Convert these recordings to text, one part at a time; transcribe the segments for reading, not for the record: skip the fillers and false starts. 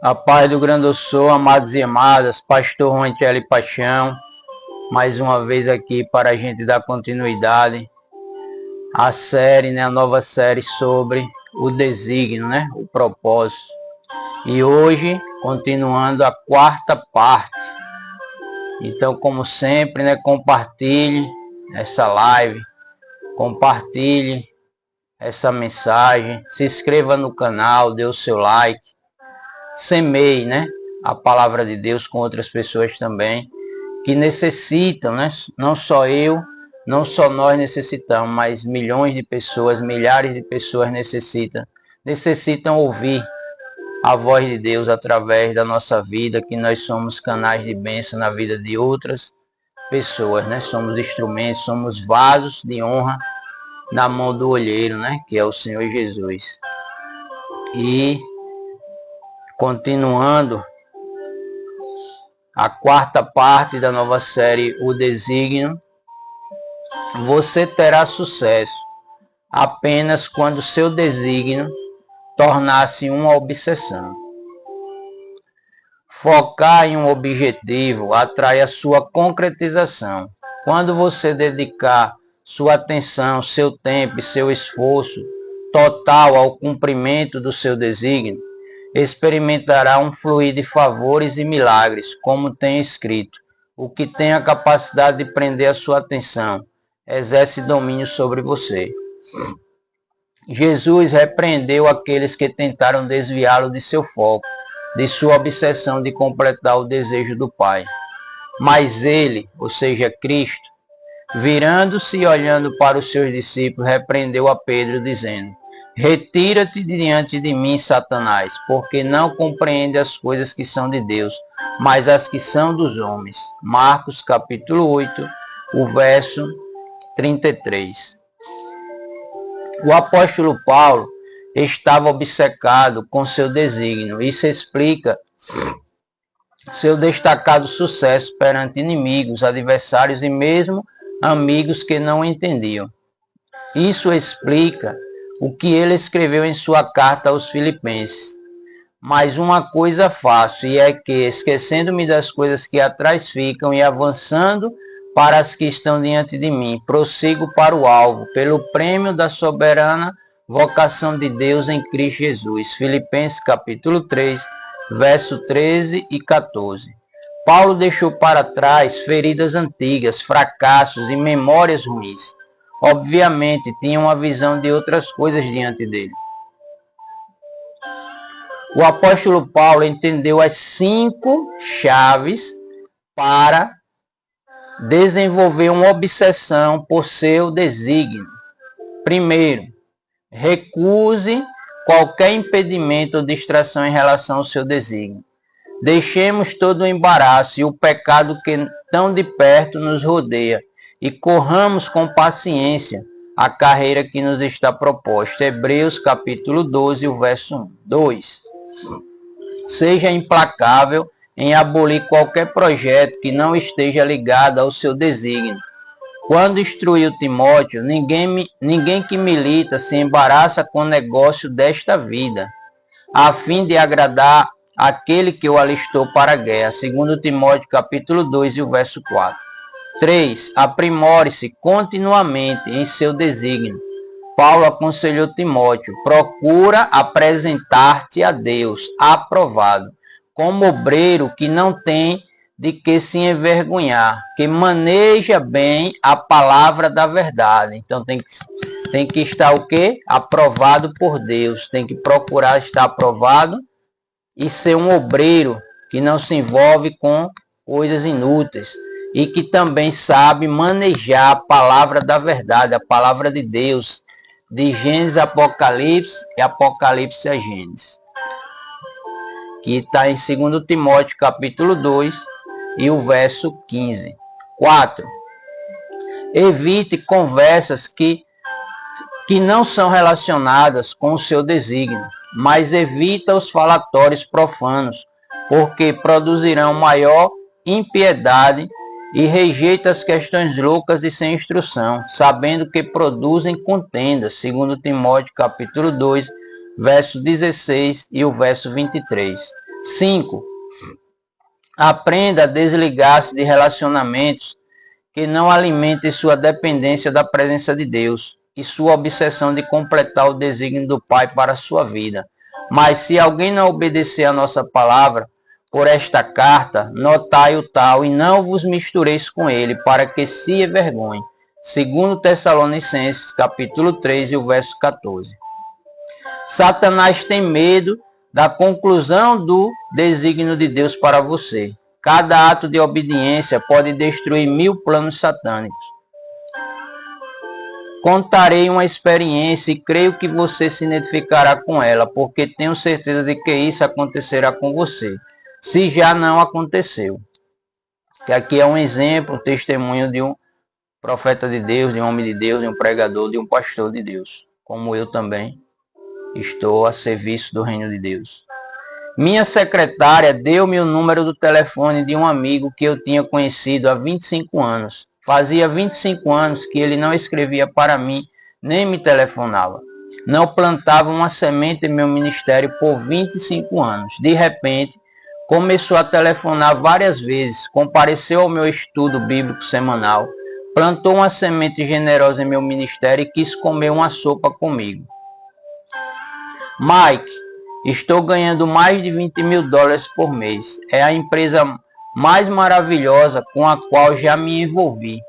A paz do Grande do Sul, amados e amadas, pastor Rontelli Paixão, mais uma vez aqui para a gente dar continuidade à série, a nova série sobre o desígnio, o propósito. E hoje, continuando a quarta parte. Então, como sempre, compartilhe essa live, compartilhe essa mensagem, se inscreva no canal, dê o seu like, semeie, a palavra de Deus com outras pessoas também, que necessitam, não só eu, não só nós necessitamos, mas milhões de pessoas, milhares de pessoas necessitam ouvir a voz de Deus através da nossa vida, que nós somos canais de bênção na vida de outras pessoas, somos instrumentos, somos vasos de honra na mão do olheiro, que é o Senhor Jesus. E continuando a quarta parte da nova série, o desígnio, você terá sucesso apenas quando seu desígnio tornar-se uma obsessão. Focar em um objetivo atrai a sua concretização. Quando você dedicar sua atenção, seu tempo e seu esforço total ao cumprimento do seu desígnio, experimentará um fluir de favores e milagres, como tem escrito. O que tem a capacidade de prender a sua atenção exerce domínio sobre você. Jesus repreendeu aqueles que tentaram desviá-lo de seu foco, de sua obsessão de completar o desejo do Pai. Mas ele, ou seja, Cristo, virando-se e olhando para os seus discípulos, repreendeu a Pedro, dizendo: retira-te diante de mim, Satanás, porque não compreende as coisas que são de Deus, mas as que são dos homens. Marcos capítulo 8, o verso 33. O apóstolo Paulo estava obcecado com seu desígnio. Isso explica seu destacado sucesso perante inimigos, adversários e mesmo amigos que não entendiam. Isso explica o que ele escreveu em sua carta aos Filipenses. Mas uma coisa faço, e é que, esquecendo-me das coisas que atrás ficam e avançando para as que estão diante de mim, prossigo para o alvo, pelo prêmio da soberana vocação de Deus em Cristo Jesus. Filipenses capítulo 3, verso 13 e 14. Paulo deixou para trás feridas antigas, fracassos e memórias ruins. Obviamente, tinha uma visão de outras coisas diante dele. O apóstolo Paulo entendeu as 5 chaves para desenvolver uma obsessão por seu desígnio. Primeiro, recuse qualquer impedimento ou distração em relação ao seu desígnio. Deixemos todo o embaraço e o pecado que tão de perto nos rodeia e corramos com paciência a carreira que nos está proposta. Hebreus capítulo 12, o verso 1. 2. Seja implacável em abolir qualquer projeto que não esteja ligado ao seu desígnio. Quando instruiu Timóteo, ninguém que milita se embaraça com o negócio desta vida, a fim de agradar aquele que o alistou para a guerra. 2 Timóteo capítulo 2 e o verso 4. 3. Aprimore-se continuamente em seu desígnio. Paulo aconselhou Timóteo: procura apresentar-te a Deus aprovado, como obreiro que não tem de que se envergonhar, que maneja bem a palavra da verdade. Então tem que estar o quê? Aprovado por Deus. Tem que procurar estar aprovado e ser um obreiro que não se envolve com coisas inúteis e que também sabe manejar a palavra da verdade, a palavra de Deus, de Gênesis a Apocalipse e Apocalipse a Gênesis, que está em 2 Timóteo capítulo 2 e o verso 15. 4. Evite conversas que não são relacionadas com o seu desígnio, mas evita os falatórios profanos, porque produzirão maior impiedade, e rejeita as questões loucas e sem instrução, sabendo que produzem contendas. 2 Timóteo capítulo 2, verso 16 e o verso 23. 5. Aprenda a desligar-se de relacionamentos que não alimentem sua dependência da presença de Deus e sua obsessão de completar o desígnio do Pai para a sua vida. Mas se alguém não obedecer a nossa palavra, por esta carta, notai o tal e não vos mistureis com ele, para que se envergonhe. 2 Tessalonicenses, capítulo 3, e o verso 14. Satanás tem medo da conclusão do desígnio de Deus para você. Cada ato de obediência pode destruir 1000 planos satânicos. Contarei uma experiência e creio que você se identificará com ela, porque tenho certeza de que isso acontecerá com você, se já não aconteceu. Que aqui é um exemplo, um testemunho de um profeta de Deus, de um homem de Deus, de um pregador, de um pastor de Deus, como eu também estou a serviço do reino de Deus. Minha secretária deu-me o número do telefone de um amigo que eu tinha conhecido há 25 anos. Fazia 25 anos que ele não escrevia para mim, nem me telefonava. Não plantava uma semente em meu ministério por 25 anos. De repente, começou a telefonar várias vezes, compareceu ao meu estudo bíblico semanal, plantou uma semente generosa em meu ministério e quis comer uma sopa comigo. Mike, estou ganhando mais de $20.000 por mês. É a empresa mais maravilhosa com a qual já me envolvi.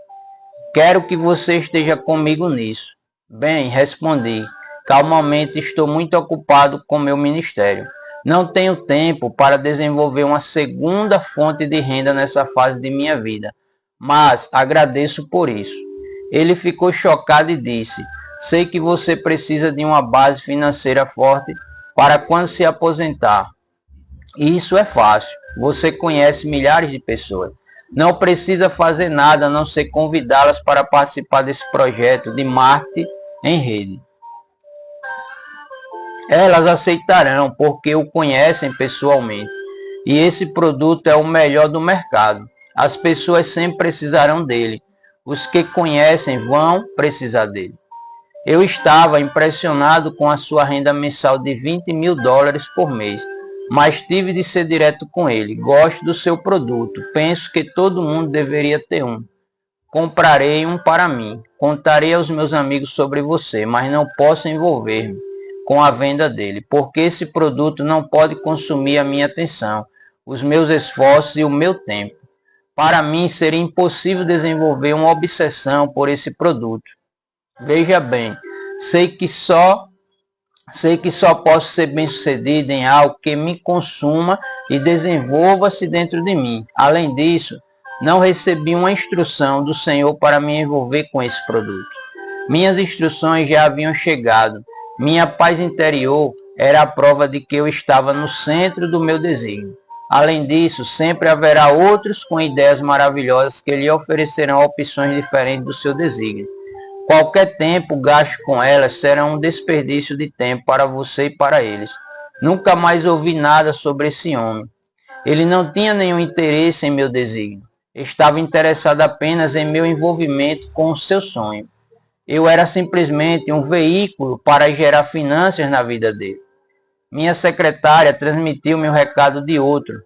Quero que você esteja comigo nisso. Bem, respondi. Calmamente, estou muito ocupado com meu ministério. Não tenho tempo para desenvolver uma segunda fonte de renda nessa fase de minha vida, mas agradeço por isso. Ele ficou chocado e disse: sei que você precisa de uma base financeira forte para quando se aposentar. E isso é fácil. Você conhece milhares de pessoas. Não precisa fazer nada a não ser convidá-las para participar desse projeto de marketing em rede. Elas aceitarão porque o conhecem pessoalmente. E esse produto é o melhor do mercado. As pessoas sempre precisarão dele. Os que conhecem vão precisar dele. Eu estava impressionado com a sua renda mensal de $20.000 por mês, mas tive de ser direto com ele. Gosto do seu produto. Penso que todo mundo deveria ter um. Comprarei um para mim. Contarei aos meus amigos sobre você, mas não posso envolver-me com a venda dele, porque esse produto não pode consumir a minha atenção, os meus esforços e o meu tempo. Para mim seria impossível desenvolver uma obsessão por esse produto. Veja bem, sei que só posso ser bem-sucedido em algo que me consuma e desenvolva-se dentro de mim. Além disso, não recebi uma instrução do Senhor para me envolver com esse produto. Minhas instruções já haviam chegado. Minha paz interior era a prova de que eu estava no centro do meu desígnio. Além disso, sempre haverá outros com ideias maravilhosas que lhe oferecerão opções diferentes do seu desígnio. Qualquer tempo gasto com elas será um desperdício de tempo para você e para eles. Nunca mais ouvi nada sobre esse homem. Ele não tinha nenhum interesse em meu desígnio. Estava interessado apenas em meu envolvimento com o seu sonho. Eu era simplesmente um veículo para gerar finanças na vida dele. Minha secretária transmitiu meu recado de outro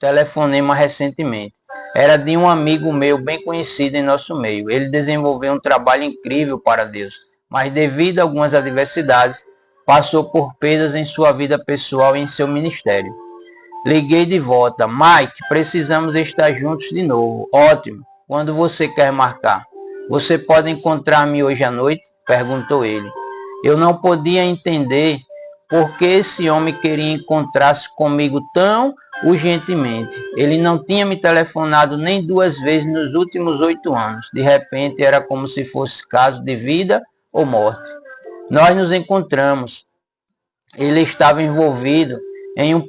telefonema recentemente. Era de um amigo meu bem conhecido em nosso meio. Ele desenvolveu um trabalho incrível para Deus, mas devido a algumas adversidades, passou por perdas em sua vida pessoal e em seu ministério. Liguei de volta. Mike, precisamos estar juntos de novo. Ótimo. Quando você quer marcar? Você pode encontrar-me hoje à noite? Perguntou ele. Eu não podia entender por que esse homem queria encontrar-se comigo tão urgentemente. Ele não tinha me telefonado nem 2 vezes nos últimos 8 anos. De repente era como se fosse caso de vida ou morte. Nós nos encontramos. Ele estava envolvido em um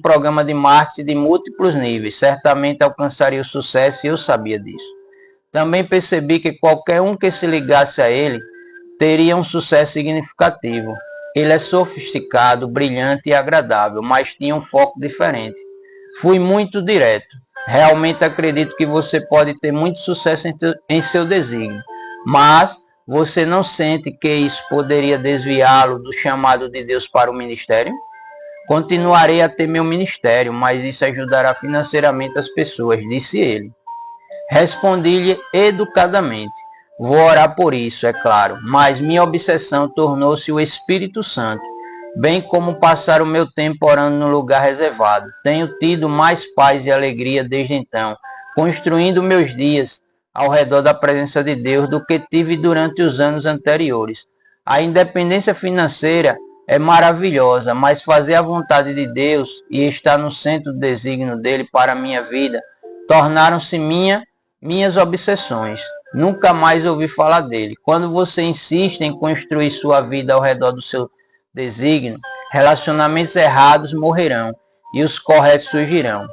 programa de marketing de múltiplos níveis. Certamente alcançaria o sucesso e eu sabia disso. Também percebi que qualquer um que se ligasse a ele teria um sucesso significativo. Ele é sofisticado, brilhante e agradável, mas tinha um foco diferente. Fui muito direto. Realmente acredito que você pode ter muito sucesso em seu desígnio, mas você não sente que isso poderia desviá-lo do chamado de Deus para o ministério? Continuarei a ter meu ministério, mas isso ajudará financeiramente as pessoas, disse ele. Respondi-lhe educadamente. Vou orar por isso, é claro, mas minha obsessão tornou-se o Espírito Santo, bem como passar o meu tempo orando no lugar reservado. Tenho tido mais paz e alegria desde então, construindo meus dias ao redor da presença de Deus do que tive durante os anos anteriores. A independência financeira é maravilhosa, mas fazer a vontade de Deus e estar no centro do desígnio dele para a minha vida tornaram-se minhas obsessões. Nunca mais ouvi falar dele. Quando você insiste em construir sua vida ao redor do seu desígnio, relacionamentos errados morrerão e os corretos surgirão.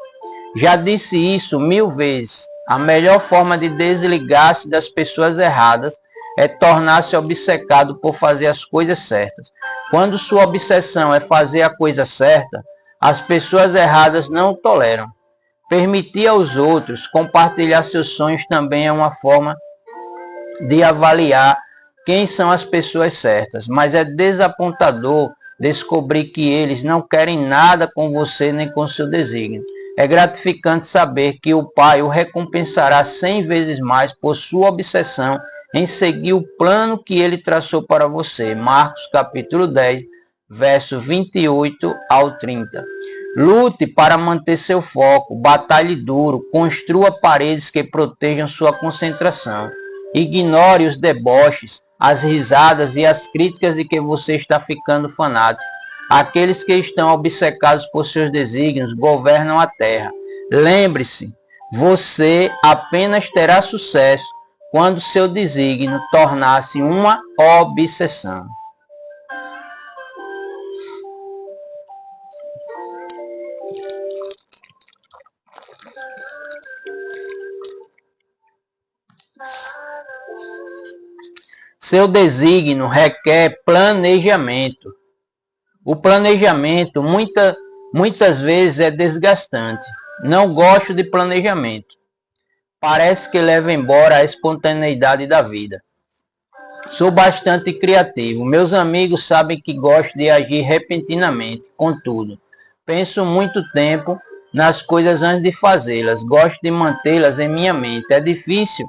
Já disse isso 1000 vezes. A melhor forma de desligar-se das pessoas erradas é tornar-se obcecado por fazer as coisas certas. Quando sua obsessão é fazer a coisa certa, as pessoas erradas não o toleram. Permitir aos outros compartilhar seus sonhos também é uma forma de avaliar quem são as pessoas certas, mas é desapontador descobrir que eles não querem nada com você nem com seu desígnio. É gratificante saber que o Pai o recompensará 100 vezes mais por sua obsessão em seguir o plano que ele traçou para você. Marcos capítulo 10, verso 28 ao 30. Lute para manter seu foco, batalhe duro, construa paredes que protejam sua concentração. Ignore os deboches, as risadas e as críticas de que você está ficando fanático. Aqueles que estão obcecados por seus desígnios governam a terra. Lembre-se, você apenas terá sucesso quando seu desígnio tornar-se uma obsessão. Seu desígnio requer planejamento. O planejamento muitas vezes é desgastante. Não gosto de planejamento. Parece que leva embora a espontaneidade da vida. Sou bastante criativo. Meus amigos sabem que gosto de agir repentinamente. Contudo, penso muito tempo nas coisas antes de fazê-las. Gosto de mantê-las em minha mente. É difícil,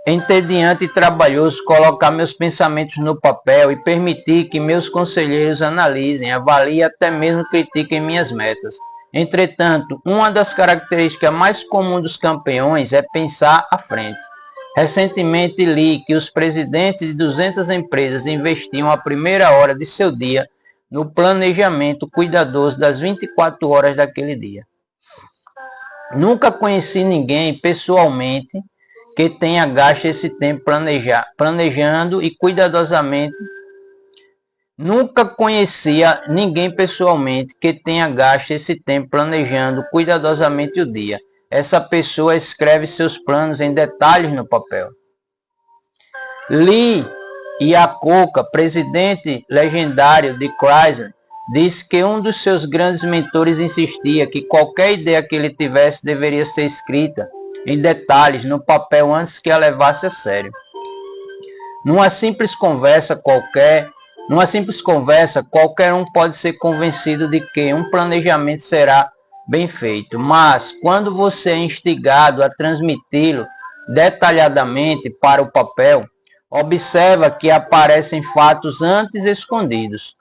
entediante e trabalhoso colocar meus pensamentos no papel e permitir que meus conselheiros analisem, avaliem e até mesmo critiquem minhas metas. Entretanto, uma das características mais comuns dos campeões é pensar à frente. Recentemente li que os presidentes de 200 empresas investiam a primeira hora de seu dia no planejamento cuidadoso das 24 horas daquele dia. Nunca conheci ninguém pessoalmente que tenha gasto esse tempo planejando e cuidadosamente. Nunca conhecia ninguém pessoalmente que tenha gasto esse tempo planejando cuidadosamente o dia. Essa pessoa escreve seus planos em detalhes no papel. Lee Iacocca, presidente legendário de Chrysler, disse que um dos seus grandes mentores insistia que qualquer ideia que ele tivesse deveria ser escrita em detalhes no papel antes que a levasse a sério. Numa simples conversa, qualquer um pode ser convencido de que um planejamento será bem feito, mas quando você é instigado a transmiti-lo detalhadamente para o papel, observa que aparecem fatos antes escondidos.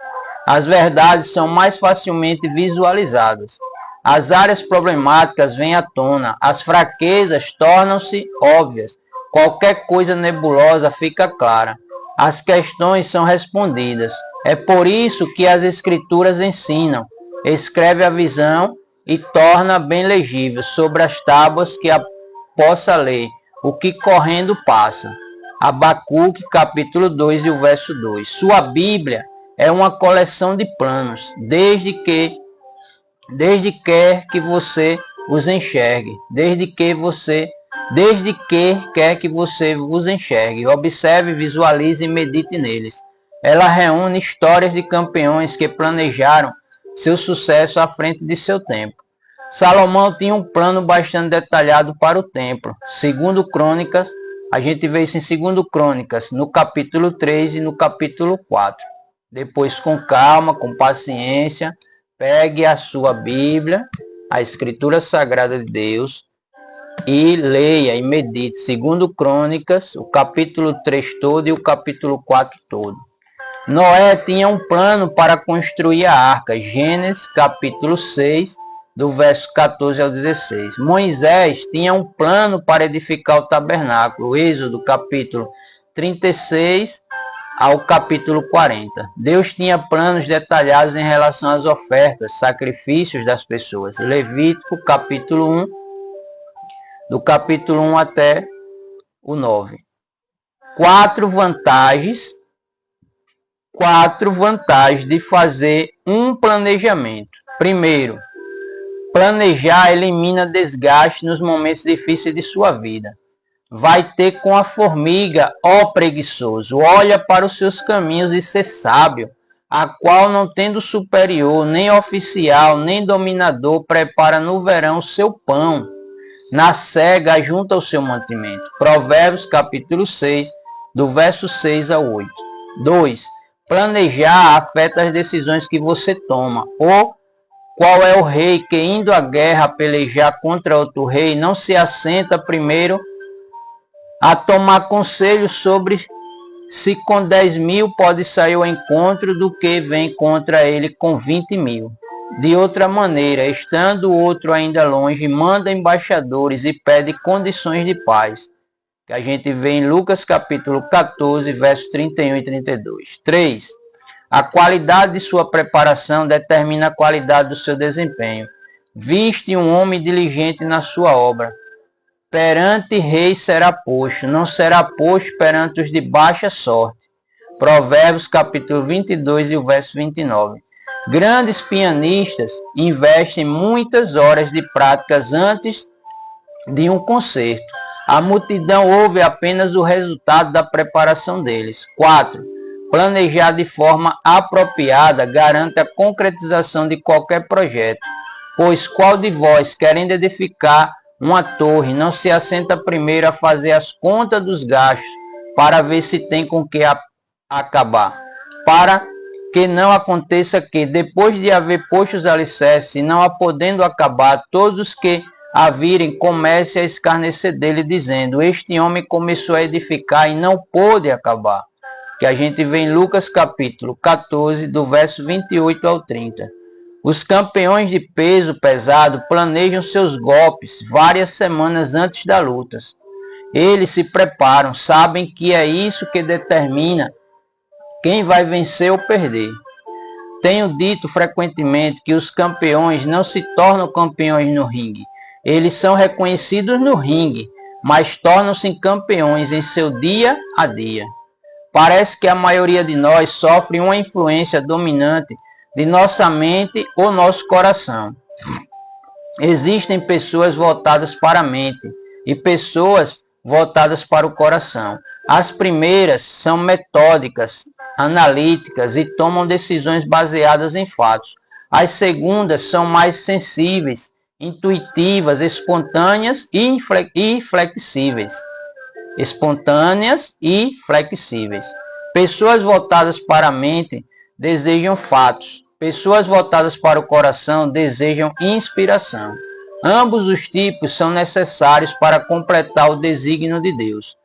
As verdades são mais facilmente visualizadas. As áreas problemáticas vêm à tona, as fraquezas tornam-se óbvias, qualquer coisa nebulosa fica clara, as questões são respondidas. É por isso que as Escrituras ensinam, escreve a visão e torna bem legível sobre as tábuas que a possa ler, o que correndo passa. Abacuque capítulo 2 e o verso 2. Sua Bíblia é uma coleção de planos, desde que quer que você os enxergue, desde que quer que você os enxergue, observe, visualize e medite neles. Ela reúne histórias de campeões que planejaram seu sucesso à frente de seu tempo. Salomão tinha um plano bastante detalhado para o templo. Segundo Crônicas, a gente vê isso em 2 Crônicas, no capítulo 3 e no capítulo 4. Depois, com calma, com paciência, Pegue a sua Bíblia, a Escritura Sagrada de Deus, e leia e medite 2 Crônicas, o capítulo 3 todo e o capítulo 4 todo. Noé tinha um plano para construir a arca, Gênesis capítulo 6, do verso 14 ao 16. Moisés tinha um plano para edificar o tabernáculo, Êxodo capítulo 36 ao capítulo 40. Deus tinha planos detalhados em relação às ofertas, sacrifícios das pessoas, Levítico capítulo 1, do capítulo 1 até o 9. Quatro vantagens de fazer um planejamento. Primeiro, planejar elimina desgaste nos momentos difíceis de sua vida. Vai ter com a formiga, ó preguiçoso, olha para os seus caminhos e ser sábio, a qual não tendo superior, nem oficial, nem dominador, prepara no verão o seu pão, na cega junta o seu mantimento. Provérbios capítulo 6, do verso 6 ao 8. 2. Planejar afeta as decisões que você toma. Ou qual é o rei que, indo à guerra pelejar contra outro rei, não se assenta primeiro a tomar conselho sobre se com 10.000 pode sair ao encontro do que vem contra ele com 20.000. De outra maneira, estando o outro ainda longe, manda embaixadores e pede condições de paz, que a gente vê em Lucas capítulo 14, versos 31 e 32. 3. A qualidade de sua preparação determina a qualidade do seu desempenho. Viste um homem diligente na sua obra. Perante rei será posto, não será posto perante os de baixa sorte. Provérbios capítulo 22 e o verso 29. Grandes pianistas investem muitas horas de práticas antes de um concerto. A multidão ouve apenas o resultado da preparação deles. 4. Planejar de forma apropriada garante a concretização de qualquer projeto, pois qual de vós, querendo edificar uma torre, não se assenta primeiro a fazer as contas dos gastos, para ver se tem com que acabar, para que não aconteça que, depois de haver posto os alicerces, e não a podendo acabar, todos os que a virem comecem a escarnecer dele, dizendo, este homem começou a edificar e não pôde acabar. Que a gente vê em Lucas capítulo 14, do verso 28 ao 30. Os campeões de peso pesado planejam seus golpes várias semanas antes da luta. Eles se preparam, sabem que é isso que determina quem vai vencer ou perder. Tenho dito frequentemente que os campeões não se tornam campeões no ringue. Eles são reconhecidos no ringue, mas tornam-se campeões em seu dia a dia. Parece que a maioria de nós sofre uma influência dominante de nossa mente ou nosso coração. Existem pessoas voltadas para a mente e pessoas voltadas para o coração. As primeiras são metódicas, analíticas e tomam decisões baseadas em fatos. As segundas são mais sensíveis, intuitivas, espontâneas e flexíveis. Pessoas voltadas para a mente desejam fatos. Pessoas voltadas para o coração desejam inspiração. Ambos os tipos são necessários para completar o desígnio de Deus.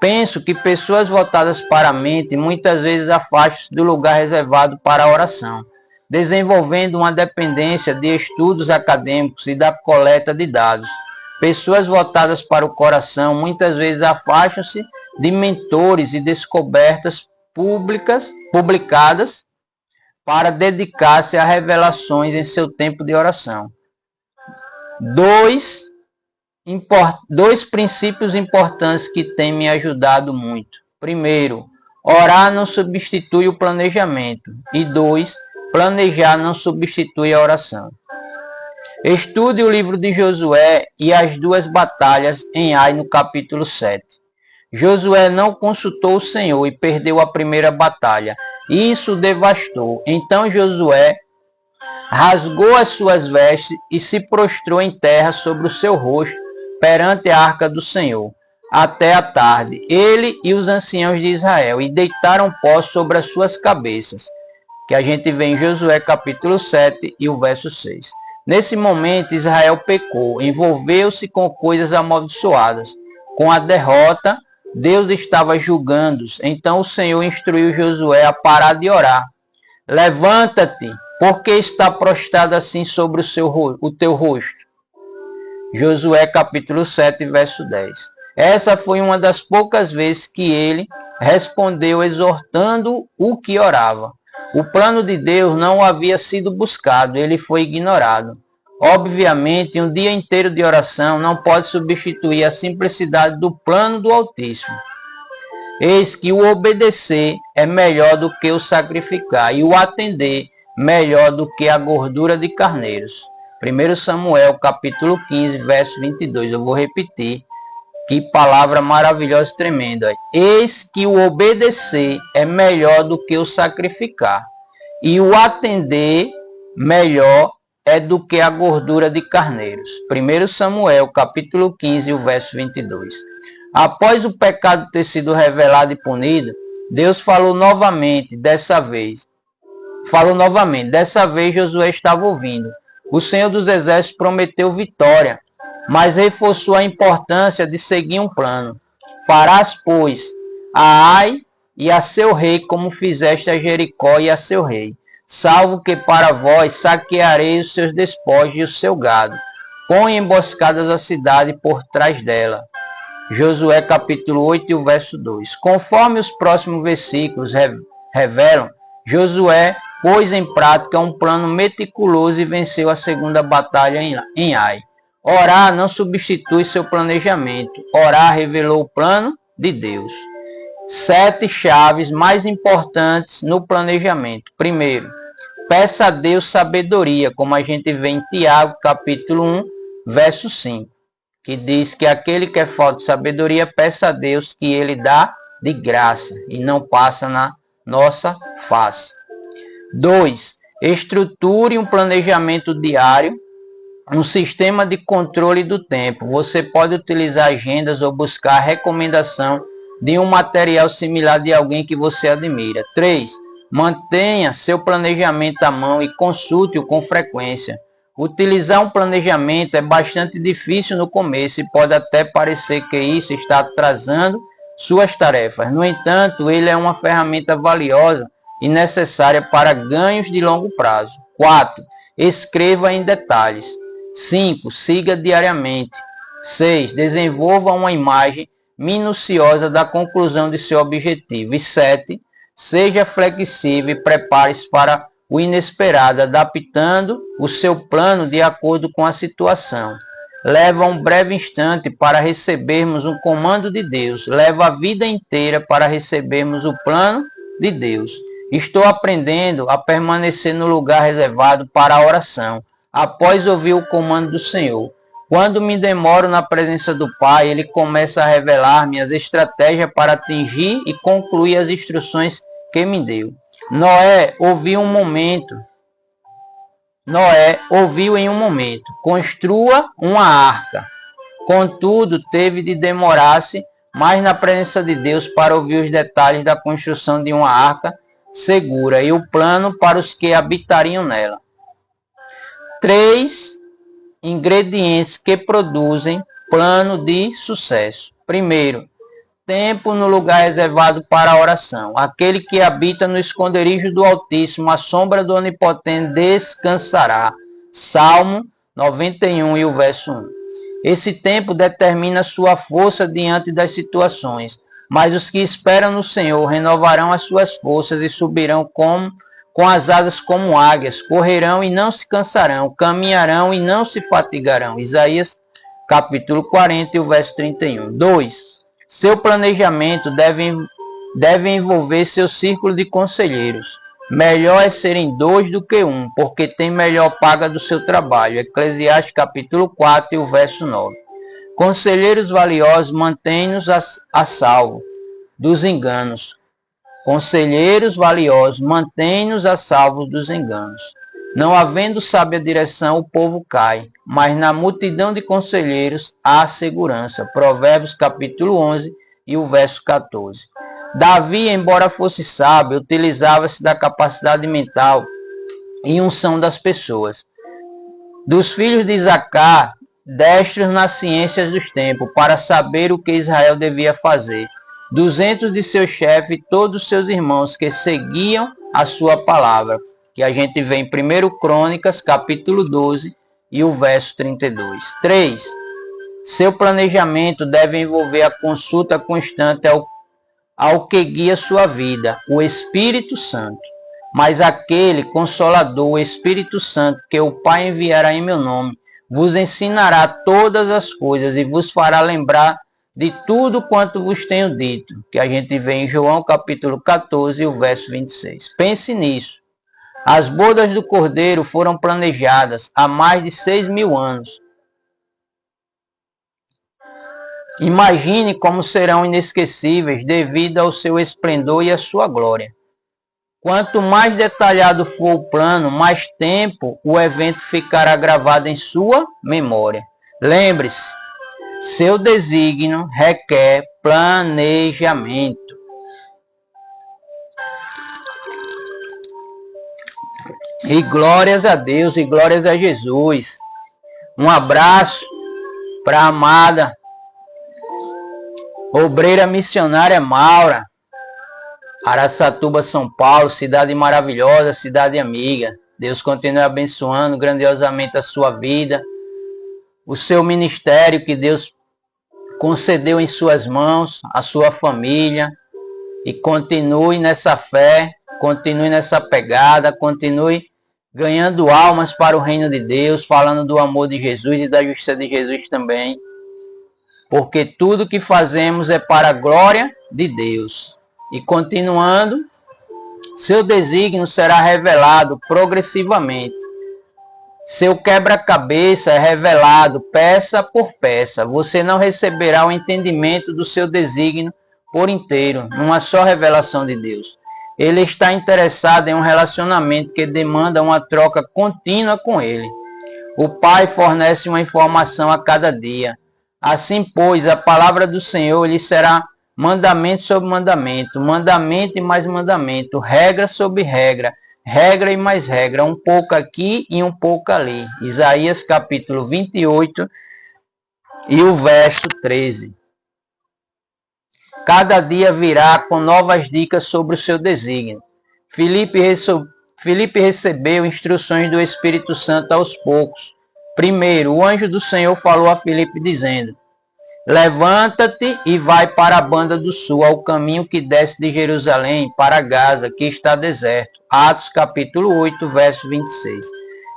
Penso que pessoas voltadas para a mente muitas vezes afastam-se do lugar reservado para a oração, desenvolvendo uma dependência de estudos acadêmicos e da coleta de dados. Pessoas voltadas para o coração muitas vezes afastam-se de mentores e descobertas publicadas para dedicar-se a revelações em seu tempo de oração. Dois princípios importantes que têm me ajudado muito. Primeiro, orar não substitui o planejamento. E 2, planejar não substitui a oração. Estude o livro de Josué e as duas batalhas em Ai no capítulo 7. Josué não consultou o Senhor e perdeu a primeira batalha. Isso o devastou. Então Josué rasgou as suas vestes e se prostrou em terra sobre o seu rosto perante a arca do Senhor, até a tarde, ele e os anciãos de Israel, e deitaram pó sobre as suas cabeças. que a gente vê em Josué capítulo 7 e o verso 6. Nesse momento, Israel pecou, envolveu-se com coisas amaldiçoadas. Com a derrota, Deus estava julgando-os. Então o Senhor instruiu Josué a parar de orar. Levanta-te, porque está prostrado assim sobre o teu rosto. Josué capítulo 7, verso 10. Essa foi uma das poucas vezes que ele respondeu exortando o que orava. O plano de Deus não havia sido buscado, ele foi ignorado. Obviamente, um dia inteiro de oração não pode substituir a simplicidade do plano do Altíssimo. Eis que o obedecer é melhor do que o sacrificar, e o atender melhor do que a gordura de carneiros. 1 Samuel capítulo 15, verso 22. Eu vou repetir. Que palavra maravilhosa e tremenda. Eis que o obedecer é melhor do que o sacrificar, e o atender melhor é do que a gordura de carneiros. 1 Samuel, capítulo 15, o verso 22. Após o pecado ter sido revelado e punido, Deus falou novamente, dessa vez Josué estava ouvindo. O Senhor dos Exércitos prometeu vitória, mas reforçou a importância de seguir um plano. Farás, pois, a Ai e a seu rei, como fizeste a Jericó e a seu rei, salvo que para vós saquearei os seus despojos e o seu gado. Põe emboscadas a cidade por trás dela. Josué capítulo 8 e o verso 2. Conforme os próximos versículos revelam, Josué pôs em prática um plano meticuloso e venceu a segunda batalha em Ai. Orar não substitui seu planejamento. Orar revelou o plano de Deus. 7 chaves mais importantes no planejamento. Primeiro, peça a Deus sabedoria, como a gente vê em Tiago, capítulo 1, verso 5, que diz que aquele que é falta de sabedoria, peça a Deus que ele dá de graça e não passa na nossa face. 2. Estruture um planejamento diário, um sistema de controle do tempo. Você pode utilizar agendas ou buscar a recomendação de um material similar de alguém que você admira. 3. Mantenha seu planejamento à mão e consulte-o com frequência. Utilizar um planejamento é bastante difícil no começo e pode até parecer que isso está atrasando suas tarefas. No entanto, ele é uma ferramenta valiosa e necessária para ganhos de longo prazo. 4. Escreva em detalhes. 5. Siga diariamente. 6. Desenvolva uma imagem minuciosa da conclusão de seu objetivo. E 7. Seja flexível e prepare-se para o inesperado, adaptando o seu plano de acordo com a situação. Leva um breve instante para recebermos um comando de Deus. Leva a vida inteira para recebermos o plano de Deus. Estou aprendendo a permanecer no lugar reservado para a oração, após ouvir o comando do Senhor. Quando me demoro na presença do Pai, Ele começa a revelar-me as estratégias para atingir e concluir as instruções que me deu. Noé ouviu em um momento. Construa uma arca. Contudo, teve de demorar-se mais na presença de Deus para ouvir os detalhes da construção de uma arca segura e o plano para os que habitariam nela. 3 ingredientes que produzem plano de sucesso. Primeiro, tempo no lugar reservado para a oração. Aquele que habita no esconderijo do Altíssimo, a sombra do Onipotente descansará. Salmo 91 e o verso 1. Esse tempo determina sua força diante das situações, mas os que esperam no Senhor renovarão as suas forças e subirão com as asas como águias, correrão e não se cansarão, caminharão e não se fatigarão. Isaías capítulo 40 e o verso 31. 2. Seu planejamento deve envolver seu círculo de conselheiros. Melhor é serem 2 do que 1, porque tem melhor paga do seu trabalho. Eclesiastes capítulo 4 e o verso 9. Conselheiros valiosos mantêm-nos a salvo dos enganos. Conselheiros valiosos mantêm-nos a salvo dos enganos. Não havendo sábia direção, o povo cai, mas na multidão de conselheiros há segurança. Provérbios capítulo 11 e o verso 14. Davi, embora fosse sábio, utilizava-se da capacidade mental e unção das pessoas. Dos filhos de Isacar, destros nas ciências dos tempos, para saber o que Israel devia fazer. 200 de seus chefes e todos os seus irmãos que seguiam a sua palavra, que a gente vê em 1 Crônicas, capítulo 12 e o verso 32. 3. Seu planejamento deve envolver a consulta constante ao que guia sua vida, o Espírito Santo. Mas aquele Consolador, o Espírito Santo, que o Pai enviará em meu nome, vos ensinará todas as coisas e vos fará lembrar de tudo quanto vos tenho dito, que a gente vê em João capítulo 14, o verso 26. Pense nisso. As bodas do Cordeiro foram planejadas há mais de 6.000 anos. Imagine como serão inesquecíveis devido ao seu esplendor e à sua glória. Quanto mais detalhado for o plano, mais tempo o evento ficará gravado em sua memória. Lembre-se, seu desígnio requer planejamento. E glórias a Deus e glórias a Jesus. Um abraço para a amada obreira missionária Maura, Araçatuba, São Paulo, cidade maravilhosa, cidade amiga. Deus continue abençoando grandiosamente a sua vida, o seu ministério que Deus concedeu em suas mãos, a sua família, e continue nessa fé, continue nessa pegada, continue ganhando almas para o reino de Deus, falando do amor de Jesus e da justiça de Jesus também, porque tudo que fazemos é para a glória de Deus. E continuando, seu desígnio será revelado progressivamente. Seu quebra-cabeça é revelado peça por peça. Você não receberá o entendimento do seu desígnio por inteiro, numa só revelação de Deus. Ele está interessado em um relacionamento que demanda uma troca contínua com Ele. O Pai fornece uma informação a cada dia. Assim, pois, a palavra do Senhor lhe será mandamento sobre mandamento, mandamento e mais mandamento, regra sobre regra, regra e mais regra, um pouco aqui e um pouco ali. Isaías capítulo 28 e o verso 13. Cada dia virá com novas dicas sobre o seu desígnio. Filipe recebeu instruções do Espírito Santo aos poucos. Primeiro, o anjo do Senhor falou a Filipe dizendo: levanta-te e vai para a banda do sul, ao caminho que desce de Jerusalém para Gaza, que está deserto. Atos capítulo 8, verso 26.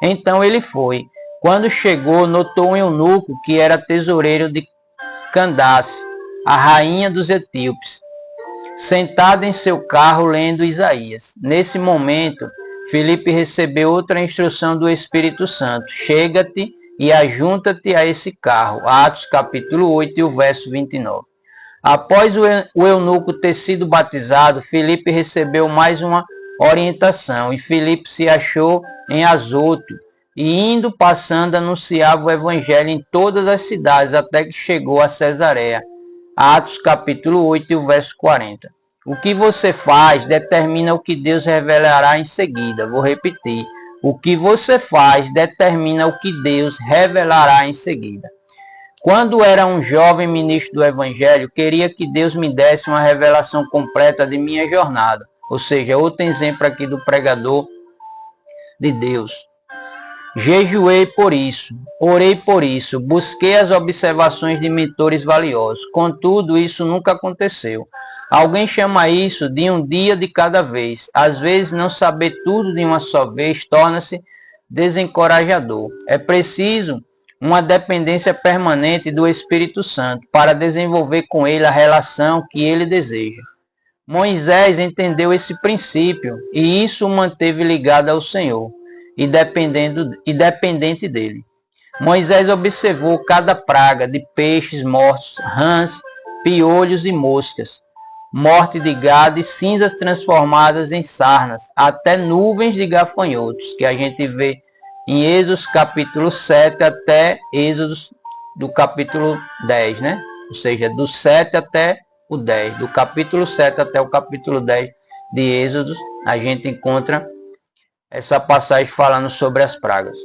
Então ele foi. Quando chegou, notou um eunuco que era tesoureiro de Candace, a rainha dos etíopes, sentado em seu carro lendo Isaías. Nesse momento, Filipe recebeu outra instrução do Espírito Santo: chega-te e ajunta-te a esse carro. Atos capítulo 8 e o verso 29. Após o eunuco ter sido batizado, Filipe recebeu mais uma orientação, e Filipe se achou em Azoto, e indo, passando, anunciava o evangelho em todas as cidades, até que chegou a Cesareia. Atos capítulo 8 e o verso 40. O que você faz determina o que Deus revelará em seguida. Vou repetir. O que você faz determina o que Deus revelará em seguida. Quando era um jovem ministro do Evangelho, queria que Deus me desse uma revelação completa de minha jornada. Ou seja, outro exemplo aqui do pregador de Deus. Jejuei por isso, orei por isso, busquei as observações de mentores valiosos. Contudo, isso nunca aconteceu. Alguém chama isso de um dia de cada vez. Às vezes, não saber tudo de uma só vez torna-se desencorajador. É preciso uma dependência permanente do Espírito Santo para desenvolver com ele a relação que ele deseja. Moisés entendeu esse princípio e isso o manteve ligado ao Senhor e dependente dele. Moisés observou cada praga de peixes mortos, rãs, piolhos e moscas, morte de gado e cinzas transformadas em sarnas, até nuvens de gafanhotos, que a gente vê em Êxodo capítulo 7 até Êxodo do capítulo 10, né? Ou seja, do 7 até o 10. Do capítulo 7 até o capítulo 10 de Êxodo, a gente encontra essa passagem falando sobre as pragas.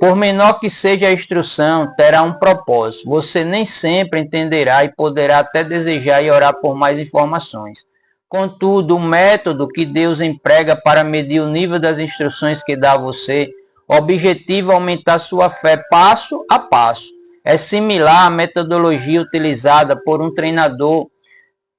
Por menor que seja a instrução, terá um propósito. Você nem sempre entenderá e poderá até desejar e orar por mais informações. Contudo, o método que Deus emprega para medir o nível das instruções que dá a você, o objetivo é aumentar sua fé passo a passo. É similar à metodologia utilizada por um treinador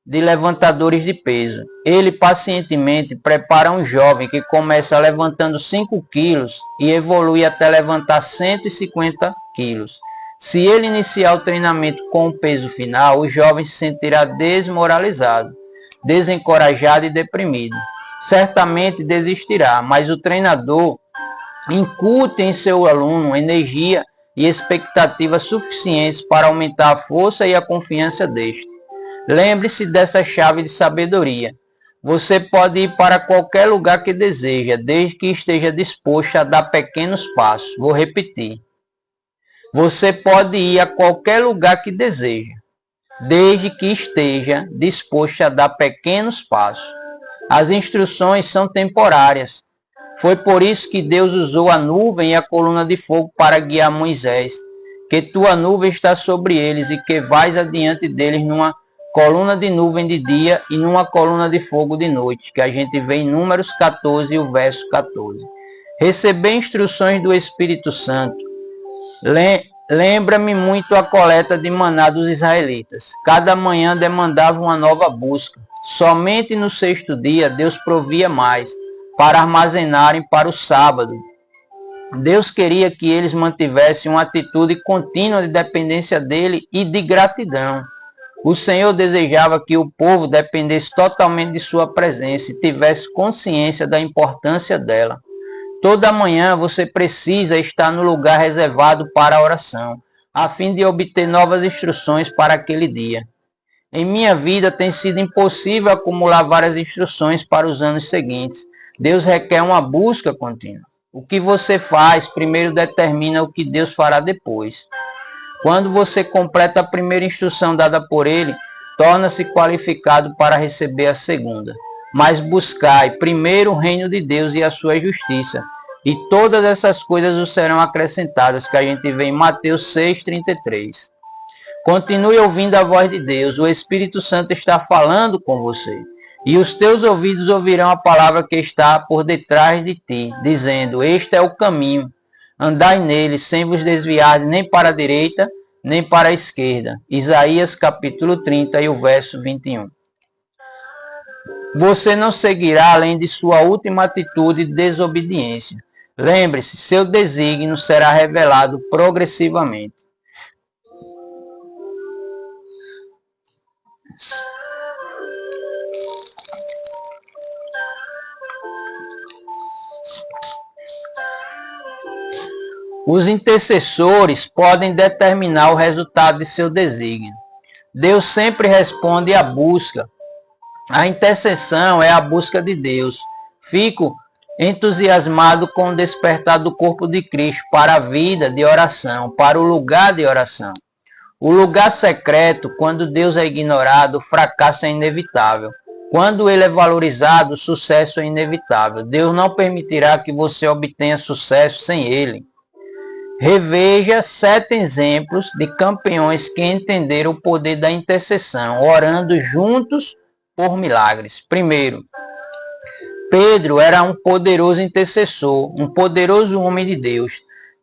de levantadores de peso. Ele pacientemente prepara um jovem que começa levantando 5 quilos e evolui até levantar 150 quilos. Se ele iniciar o treinamento com o peso final, o jovem se sentirá desmoralizado, desencorajado e deprimido. Certamente desistirá, mas o treinador incute em seu aluno energia e expectativas suficientes para aumentar a força e a confiança deste. Lembre-se dessa chave de sabedoria. Você pode ir para qualquer lugar que deseja, desde que esteja disposto a dar pequenos passos. Vou repetir. Você pode ir a qualquer lugar que deseja, desde que esteja disposto a dar pequenos passos. As instruções são temporárias. Foi por isso que Deus usou a nuvem e a coluna de fogo para guiar Moisés, que tua nuvem está sobre eles e que vais adiante deles numa coluna de nuvem de dia e numa coluna de fogo de noite, que a gente vê em Números 14, o verso 14. Receber instruções do Espírito Santo. Lembra-me muito a coleta de maná dos israelitas. Cada manhã demandava uma nova busca. Somente no sexto dia Deus provia mais, para armazenarem para o sábado. Deus queria que eles mantivessem uma atitude contínua de dependência dele e de gratidão. O Senhor desejava que o povo dependesse totalmente de sua presença e tivesse consciência da importância dela. Toda manhã você precisa estar no lugar reservado para a oração, a fim de obter novas instruções para aquele dia. Em minha vida tem sido impossível acumular várias instruções para os anos seguintes. Deus requer uma busca contínua. O que você faz primeiro determina o que Deus fará depois. Quando você completa a primeira instrução dada por ele, torna-se qualificado para receber a segunda. Mas buscai primeiro o reino de Deus e a sua justiça, e todas essas coisas vos serão acrescentadas, que a gente vê em Mateus 6,33. Continue ouvindo a voz de Deus, o Espírito Santo está falando com você. E os teus ouvidos ouvirão a palavra que está por detrás de ti, dizendo, este é o caminho. Andai nele, sem vos desviar nem para a direita, nem para a esquerda. Isaías capítulo 30 e o verso 21. Você não seguirá além de sua última atitude de desobediência. Lembre-se, seu desígnio será revelado progressivamente. Os intercessores podem determinar o resultado de seu desígnio. Deus sempre responde à busca. A intercessão é a busca de Deus. Fico entusiasmado com o despertar do corpo de Cristo para a vida de oração, para o lugar de oração. O lugar secreto, quando Deus é ignorado, o fracasso é inevitável. Quando ele é valorizado, o sucesso é inevitável. Deus não permitirá que você obtenha sucesso sem ele. Reveja 7 exemplos de campeões que entenderam o poder da intercessão, orando juntos por milagres. Primeiro, Pedro era um poderoso intercessor, um poderoso homem de Deus.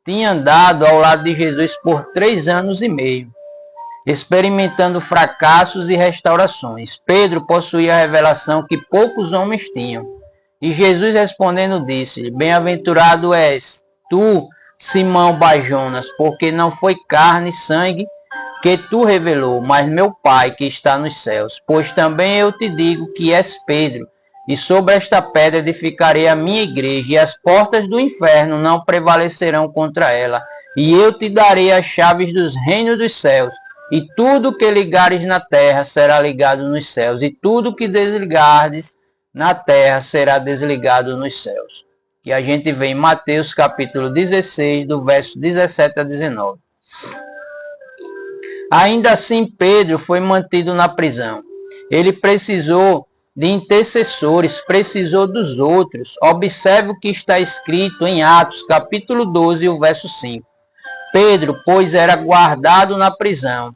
Tinha andado ao lado de Jesus por 3 anos e meio, experimentando fracassos e restaurações. Pedro possuía a revelação que poucos homens tinham. E Jesus respondendo disse-lhe, bem-aventurado és tu, Simão Bajonas, porque não foi carne e sangue que tu revelou, mas meu Pai que está nos céus. Pois também eu te digo que és Pedro, e sobre esta pedra edificarei a minha igreja, e as portas do inferno não prevalecerão contra ela. E eu te darei as chaves dos reinos dos céus, e tudo que ligares na terra será ligado nos céus, e tudo que desligares na terra será desligado nos céus. Que a gente vê em Mateus capítulo 16, do verso 17 a 19. Ainda assim Pedro foi mantido na prisão. Ele precisou de intercessores, precisou dos outros. Observe o que está escrito em Atos, capítulo 12, o verso 5. Pedro, pois, era guardado na prisão,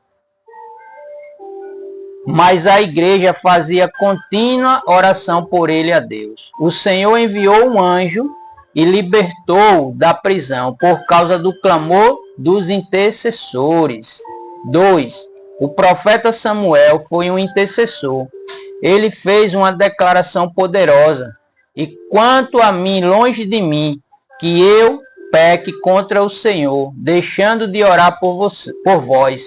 mas a igreja fazia contínua oração por ele a Deus. O Senhor enviou um anjo e libertou da prisão por causa do clamor dos intercessores. 2. O profeta Samuel foi um intercessor. Ele fez uma declaração poderosa. E quanto a mim, longe de mim, que eu peque contra o Senhor, deixando de orar por vós.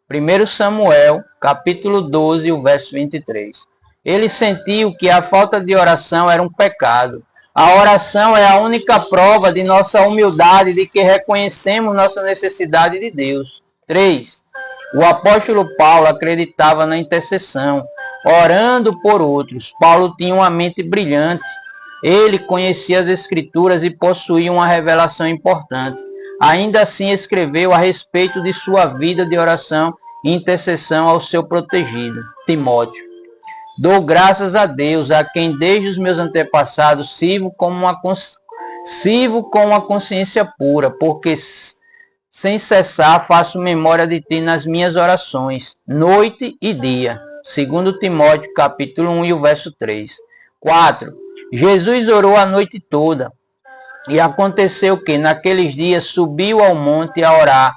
1 Samuel, capítulo 12, o verso 23. Ele sentiu que a falta de oração era um pecado. A oração é a única prova de nossa humildade, de que reconhecemos nossa necessidade de Deus. 3. O apóstolo Paulo acreditava na intercessão, orando por outros. Paulo tinha uma mente brilhante. Ele conhecia as Escrituras e possuía uma revelação importante. Ainda assim escreveu a respeito de sua vida de oração e intercessão ao seu protegido, Timóteo. Dou graças a Deus, a quem desde os meus antepassados sirvo com uma consciência pura, porque sem cessar faço memória de ti nas minhas orações, noite e dia. 2 Timóteo, capítulo 1 e o verso 3. 4. Jesus orou a noite toda. E aconteceu que, naqueles dias, subiu ao monte a orar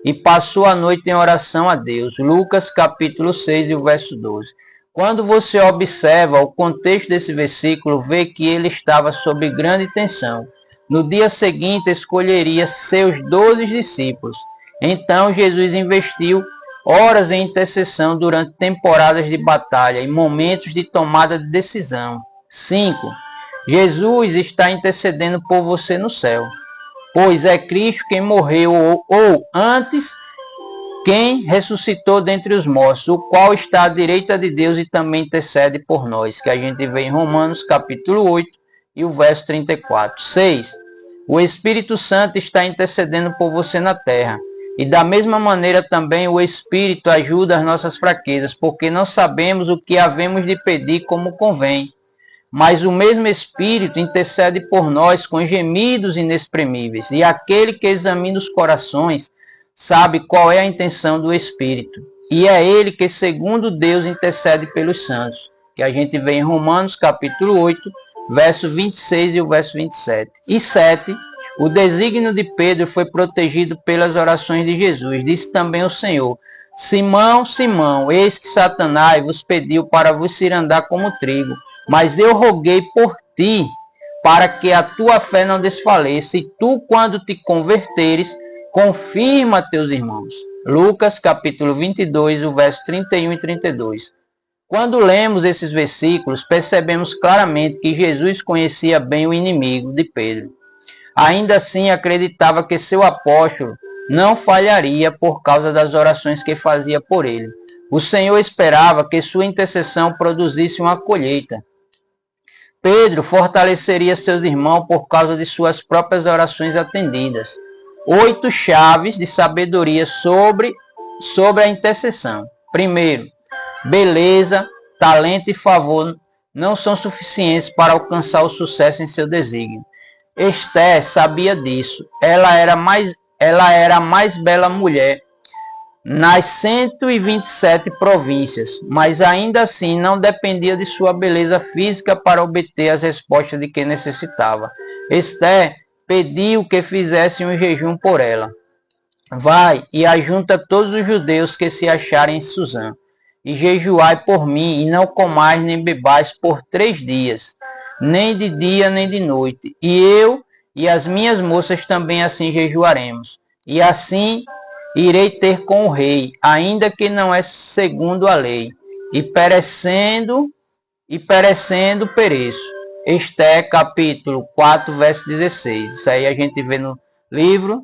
e passou a noite em oração a Deus. Lucas, capítulo 6 e o verso 12. Quando você observa o contexto desse versículo, vê que ele estava sob grande tensão. No dia seguinte, escolheria seus 12 discípulos. Então, Jesus investiu horas em intercessão durante temporadas de batalha e momentos de tomada de decisão. 5. Jesus está intercedendo por você no céu, pois é Cristo quem morreu, ou antes, quem ressuscitou dentre os mortos, o qual está à direita de Deus e também intercede por nós, que a gente vê em Romanos capítulo 8 e o verso 34. 6. O Espírito Santo está intercedendo por você na terra. E da mesma maneira também o Espírito ajuda as nossas fraquezas, porque não sabemos o que havemos de pedir como convém. Mas o mesmo Espírito intercede por nós com gemidos inexprimíveis. E aquele que examina os corações sabe qual é a intenção do Espírito. E é ele que, segundo Deus, intercede pelos santos. Que a gente vê em Romanos capítulo 8, verso 26 e o verso 27. E 7. O desígnio de Pedro foi protegido pelas orações de Jesus. Disse também o Senhor: Simão, Simão, eis que Satanás vos pediu para vos cirandar como trigo. Mas eu roguei por ti, para que a tua fé não desfaleça, e tu, quando te converteres, confirma teus irmãos. Lucas, capítulo 22, o verso 31 e 32. Quando lemos esses versículos, percebemos claramente que Jesus conhecia bem o inimigo de Pedro. Ainda assim, acreditava que seu apóstolo não falharia por causa das orações que fazia por ele. O Senhor esperava que sua intercessão produzisse uma colheita. Pedro fortaleceria seus irmãos por causa de suas próprias orações atendidas. 8 chaves de sabedoria sobre a intercessão. Primeiro, beleza, talento e favor não são suficientes para alcançar o sucesso em seu desígnio. Esté sabia disso. Ela era a mais bela mulher nas 127 províncias, mas ainda assim não dependia de sua beleza física para obter as respostas de que necessitava. Esté pediu que fizessem um jejum por ela. Vai e ajunta todos os judeus que se acharem em Suzã, e jejuai por mim, e não comais nem bebais por 3 dias, nem de dia nem de noite. E eu e as minhas moças também assim jejuaremos. E assim irei ter com o rei, ainda que não é segundo a lei, e perecendo pereço. Esté, capítulo 4, verso 16. Isso aí a gente vê no livro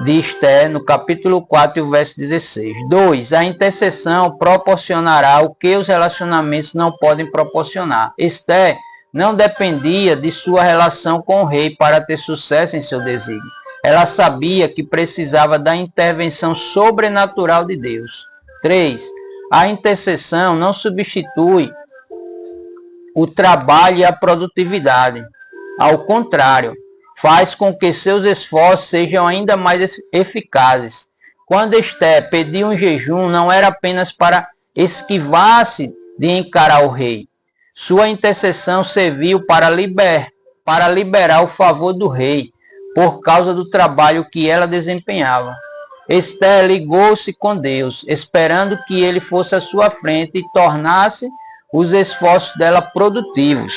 de Esté, no capítulo 4 e o verso 16. 2. A intercessão proporcionará o que os relacionamentos não podem proporcionar. Esté não dependia de sua relação com o rei para ter sucesso em seu desígnio. Ela sabia que precisava da intervenção sobrenatural de Deus. 3. A intercessão não substitui o trabalho e a produtividade. Ao contrário, faz com que seus esforços sejam ainda mais eficazes. Quando Esther pediu um jejum, não era apenas para esquivar-se de encarar o rei. Sua intercessão serviu para liberar o favor do rei, por causa do trabalho que ela desempenhava. Esther ligou-se com Deus, esperando que ele fosse à sua frente e tornasse os esforços dela produtivos.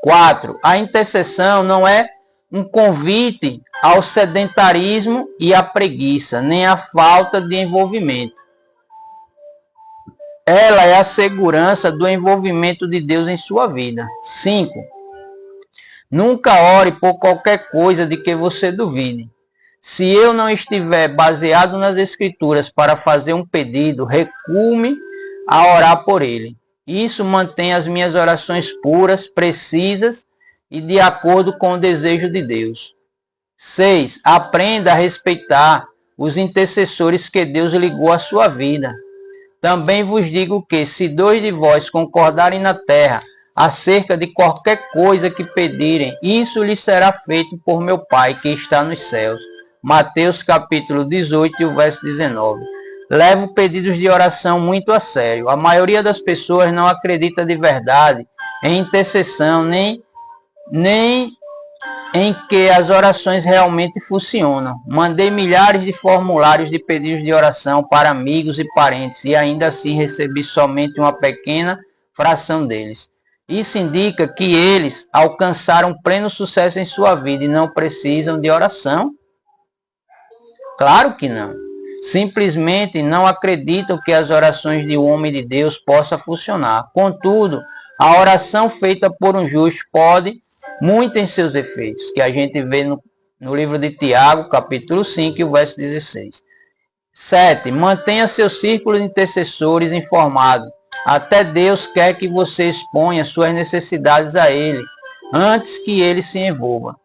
4. A intercessão não é um convite ao sedentarismo e à preguiça, nem à falta de envolvimento. Ela é a segurança do envolvimento de Deus em sua vida. 5. Nunca ore por qualquer coisa de que você duvide. Se eu não estiver baseado nas Escrituras para fazer um pedido, recuo-me a orar por ele. Isso mantém as minhas orações puras, precisas e de acordo com o desejo de Deus. 6. Aprenda a respeitar os intercessores que Deus ligou à sua vida. Também vos digo que, se 2 de vós concordarem na terra acerca de qualquer coisa que pedirem, isso lhes será feito por meu Pai que está nos céus. Mateus capítulo 18, o verso 19. Levo pedidos de oração muito a sério. A maioria das pessoas não acredita de verdade em intercessão, nem em que as orações realmente funcionam. Mandei milhares de formulários de pedidos de oração para amigos e parentes e ainda assim recebi somente uma pequena fração deles. Isso indica que eles alcançaram pleno sucesso em sua vida e não precisam de oração? Claro que não. Simplesmente não acreditam que as orações de um homem de Deus possam funcionar. Contudo, a oração feita por um justo pode muito em seus efeitos, que a gente vê no livro de Tiago, capítulo 5, e o verso 16. 7. Mantenha seus círculos de intercessores informados. Até Deus quer que você exponha suas necessidades a Ele, antes que Ele se envolva.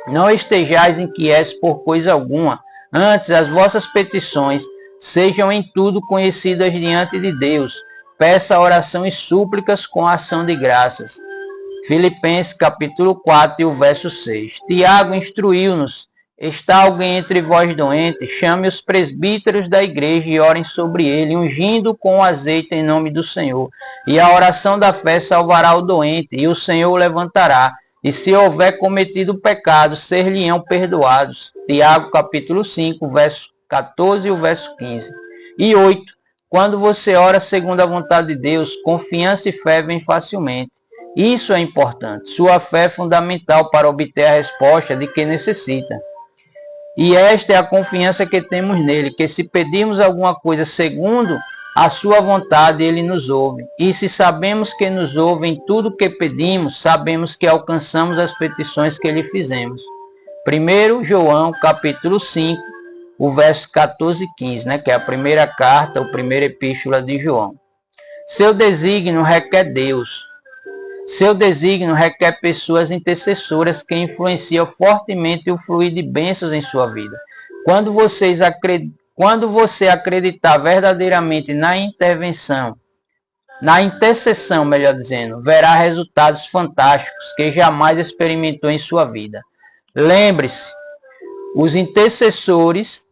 Não estejais inquietos por coisa alguma. Antes, as vossas petições sejam em tudo conhecidas diante de Deus. Peça oração e súplicas com ação de graças. Filipenses capítulo 4 e o verso 6. Tiago instruiu-nos. Está alguém entre vós doente? Chame os presbíteros da igreja e orem sobre ele, ungindo com azeite em nome do Senhor. E a oração da fé salvará o doente, e o Senhor o levantará. E se houver cometido pecado, ser-lhe-ão perdoados. Tiago capítulo 5, verso 14 e o verso 15. E 8. Quando você ora segundo a vontade de Deus, confiança e fé vêm facilmente. Isso é importante. Sua fé é fundamental para obter a resposta de que necessita. E esta é a confiança que temos nele, que se pedirmos alguma coisa segundo a sua vontade, ele nos ouve. E se sabemos que nos ouve em tudo que pedimos, sabemos que alcançamos as petições que lhe fizemos. 1 João, capítulo 5, o verso 14 e 15, que é a primeira carta, a primeira epístola de João. Seu desígnio requer Deus. Seu desígnio requer pessoas intercessoras que influenciam fortemente o fluir de bênçãos em sua vida. Quando você acreditar verdadeiramente na intercessão, melhor dizendo, verá resultados fantásticos que jamais experimentou em sua vida. Lembre-se, os intercessores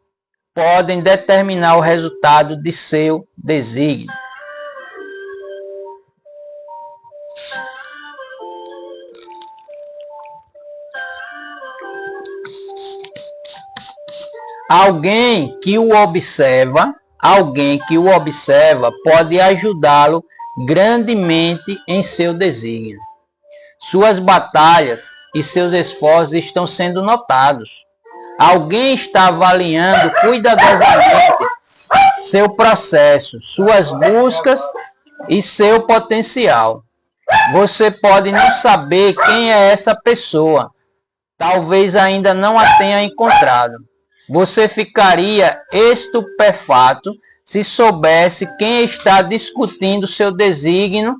podem determinar o resultado de seu desígnio. Alguém que o observa pode ajudá-lo grandemente em seu desígnio. Suas batalhas e seus esforços estão sendo notados. Alguém está avaliando cuidadosamente seu processo, suas buscas e seu potencial. Você pode não saber quem é essa pessoa. Talvez ainda não a tenha encontrado. Você ficaria estupefato se soubesse quem está discutindo seu desígnio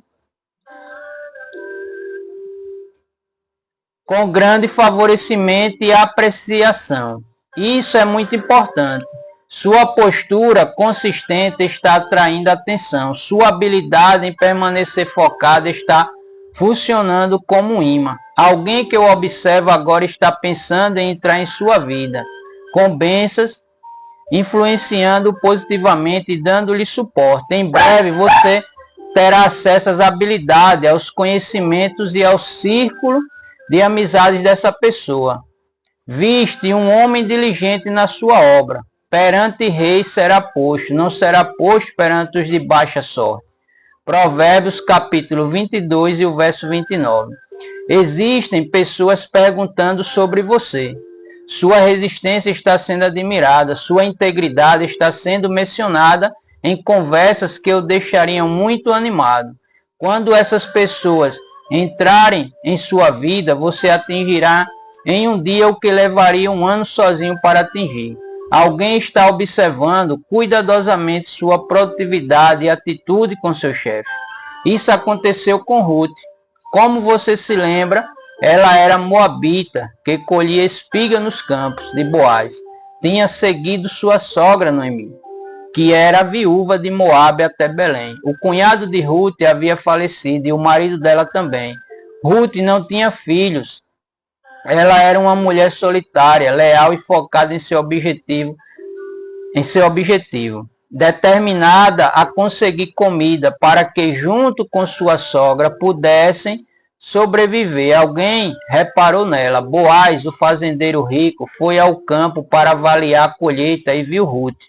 com grande favorecimento e apreciação. Isso é muito importante. Sua postura consistente está atraindo atenção. Sua habilidade em permanecer focada está funcionando como um imã. Alguém que o observa agora está pensando em entrar em sua vida, com bênçãos, influenciando positivamente e dando-lhe suporte. Em breve você terá acesso às habilidades, aos conhecimentos e ao círculo de amizades dessa pessoa. Viste um homem diligente na sua obra. Perante reis será posto, não será posto perante os de baixa sorte. Provérbios capítulo 22 e o verso 29. Existem pessoas perguntando sobre você. Sua resistência está sendo admirada, sua integridade está sendo mencionada em conversas que o deixariam muito animado. Quando essas pessoas entrarem em sua vida, você atingirá em um dia o que levaria um ano sozinho para atingir. Alguém está observando cuidadosamente sua produtividade e atitude com seu chefe. Isso aconteceu com Ruth. Como você se lembra, ela era moabita, que colhia espiga nos campos de Boaz. Tinha seguido sua sogra Noemi, que era viúva de Moabe até Belém. O cunhado de Ruth havia falecido e o marido dela também. Ruth não tinha filhos. Ela era uma mulher solitária, leal e focada em seu objetivo, determinada a conseguir comida para que junto com sua sogra pudessem sobreviver. Alguém reparou nela. Boaz, o fazendeiro rico, foi ao campo para avaliar a colheita e viu Ruth.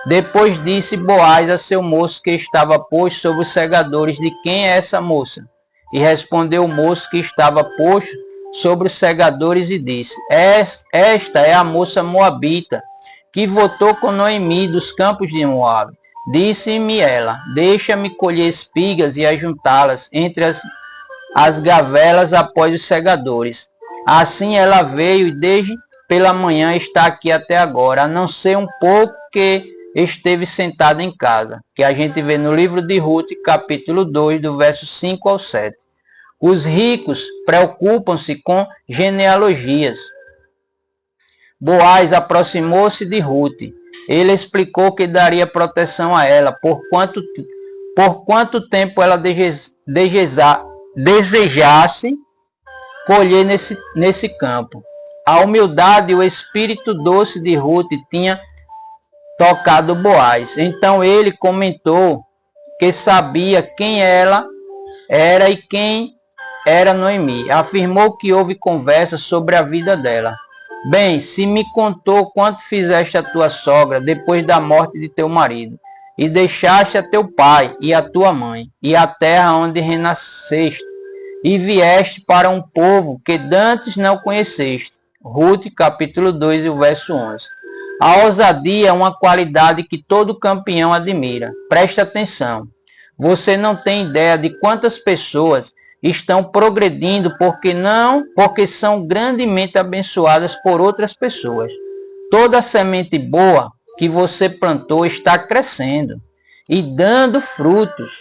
Depois disse Boaz a seu moço que estava posto sobre os segadores: de quem é essa moça? E respondeu o moço que estava posto sobre os segadores e disse: esta é a moça moabita, que votou com Noemi dos campos de Moabe. Disse-me ela: deixa-me colher espigas e ajuntá-las entre as gavelas após os segadores. Assim ela veio e desde pela manhã está aqui até agora, a não ser um pouco que esteve sentada em casa, que a gente vê no livro de Ruth, capítulo 2, do verso 5 ao 7. Os ricos preocupam-se com genealogias. Boaz aproximou-se de Ruth. Ele explicou que daria proteção a ela, por quanto tempo ela desejasse colher nesse campo. A humildade e o espírito doce de Ruth tinha tocado Boaz. Então ele comentou que sabia quem ela era e quem era Noemi. Afirmou que houve conversa sobre a vida dela. Bem, se me contou quanto fizeste a tua sogra depois da morte de teu marido, e deixaste a teu pai e a tua mãe, e a terra onde renasceste, e vieste para um povo que dantes não conheceste. Ruth, capítulo 2, o verso 11. A ousadia é uma qualidade que todo campeão admira. Preste atenção. Você não tem ideia de quantas pessoas estão progredindo porque são grandemente abençoadas por outras pessoas. Toda semente boa que você plantou está crescendo e dando frutos.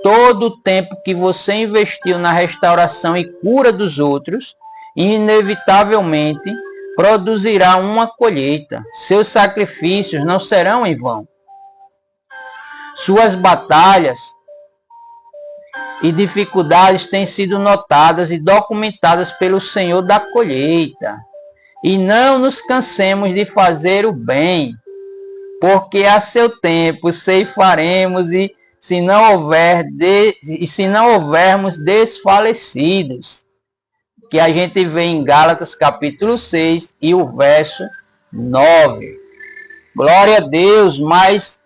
Todo o tempo que você investiu na restauração e cura dos outros, inevitavelmente produzirá uma colheita. Seus sacrifícios não serão em vão. Suas batalhas e dificuldades têm sido notadas e documentadas pelo Senhor da colheita. E não nos cansemos de fazer o bem, porque a seu tempo ceifaremos e se não houvermos desfalecidos. Que a gente vê em Gálatas capítulo 6 e o verso 9. Glória a Deus, mais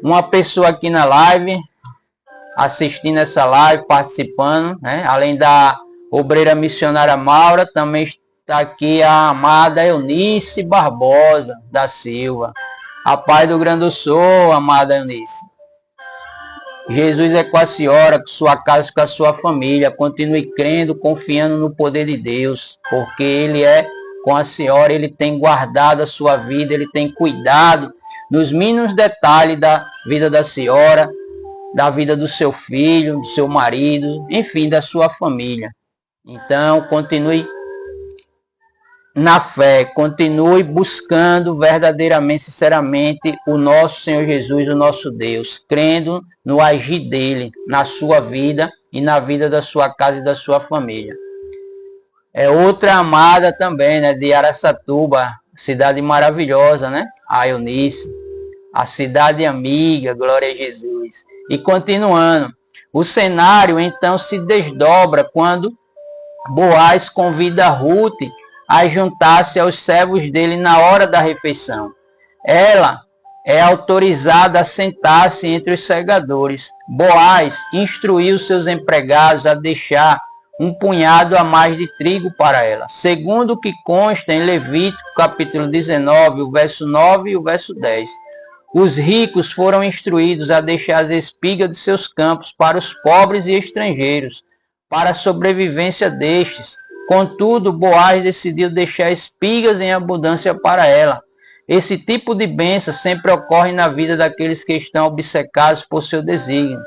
uma pessoa aqui na live, assistindo essa live, participando, né? Além da obreira missionária Maura, também está aqui a amada Eunice Barbosa da Silva. A paz do Grande do Sul, amada Eunice. Jesus é com a senhora, com sua casa, com a sua família. Continue crendo, confiando no poder de Deus, porque Ele é com a senhora, Ele tem guardado a sua vida, Ele tem cuidado nos mínimos detalhes da vida da senhora, da vida do seu filho, do seu marido, enfim, da sua família. Então, continue na fé, continue buscando verdadeiramente, sinceramente, o nosso Senhor Jesus, o nosso Deus, crendo no agir dele, na sua vida e na vida da sua casa e da sua família. É outra amada também, né, de Araçatuba, cidade maravilhosa, né? A Eunice, a cidade amiga, glória a Jesus. E continuando, o cenário então se desdobra quando Boaz convida Ruth a juntar-se aos servos dele na hora da refeição. Ela é autorizada a sentar-se entre os segadores. Boaz instruiu seus empregados a deixar um punhado a mais de trigo para ela, segundo o que consta em Levítico capítulo 19, o verso 9 e o verso 10. Os ricos foram instruídos a deixar as espigas de seus campos para os pobres e estrangeiros, para a sobrevivência destes. Contudo, Boaz decidiu deixar espigas em abundância para ela. Esse tipo de bênção sempre ocorre na vida daqueles que estão obcecados por seu desígnio.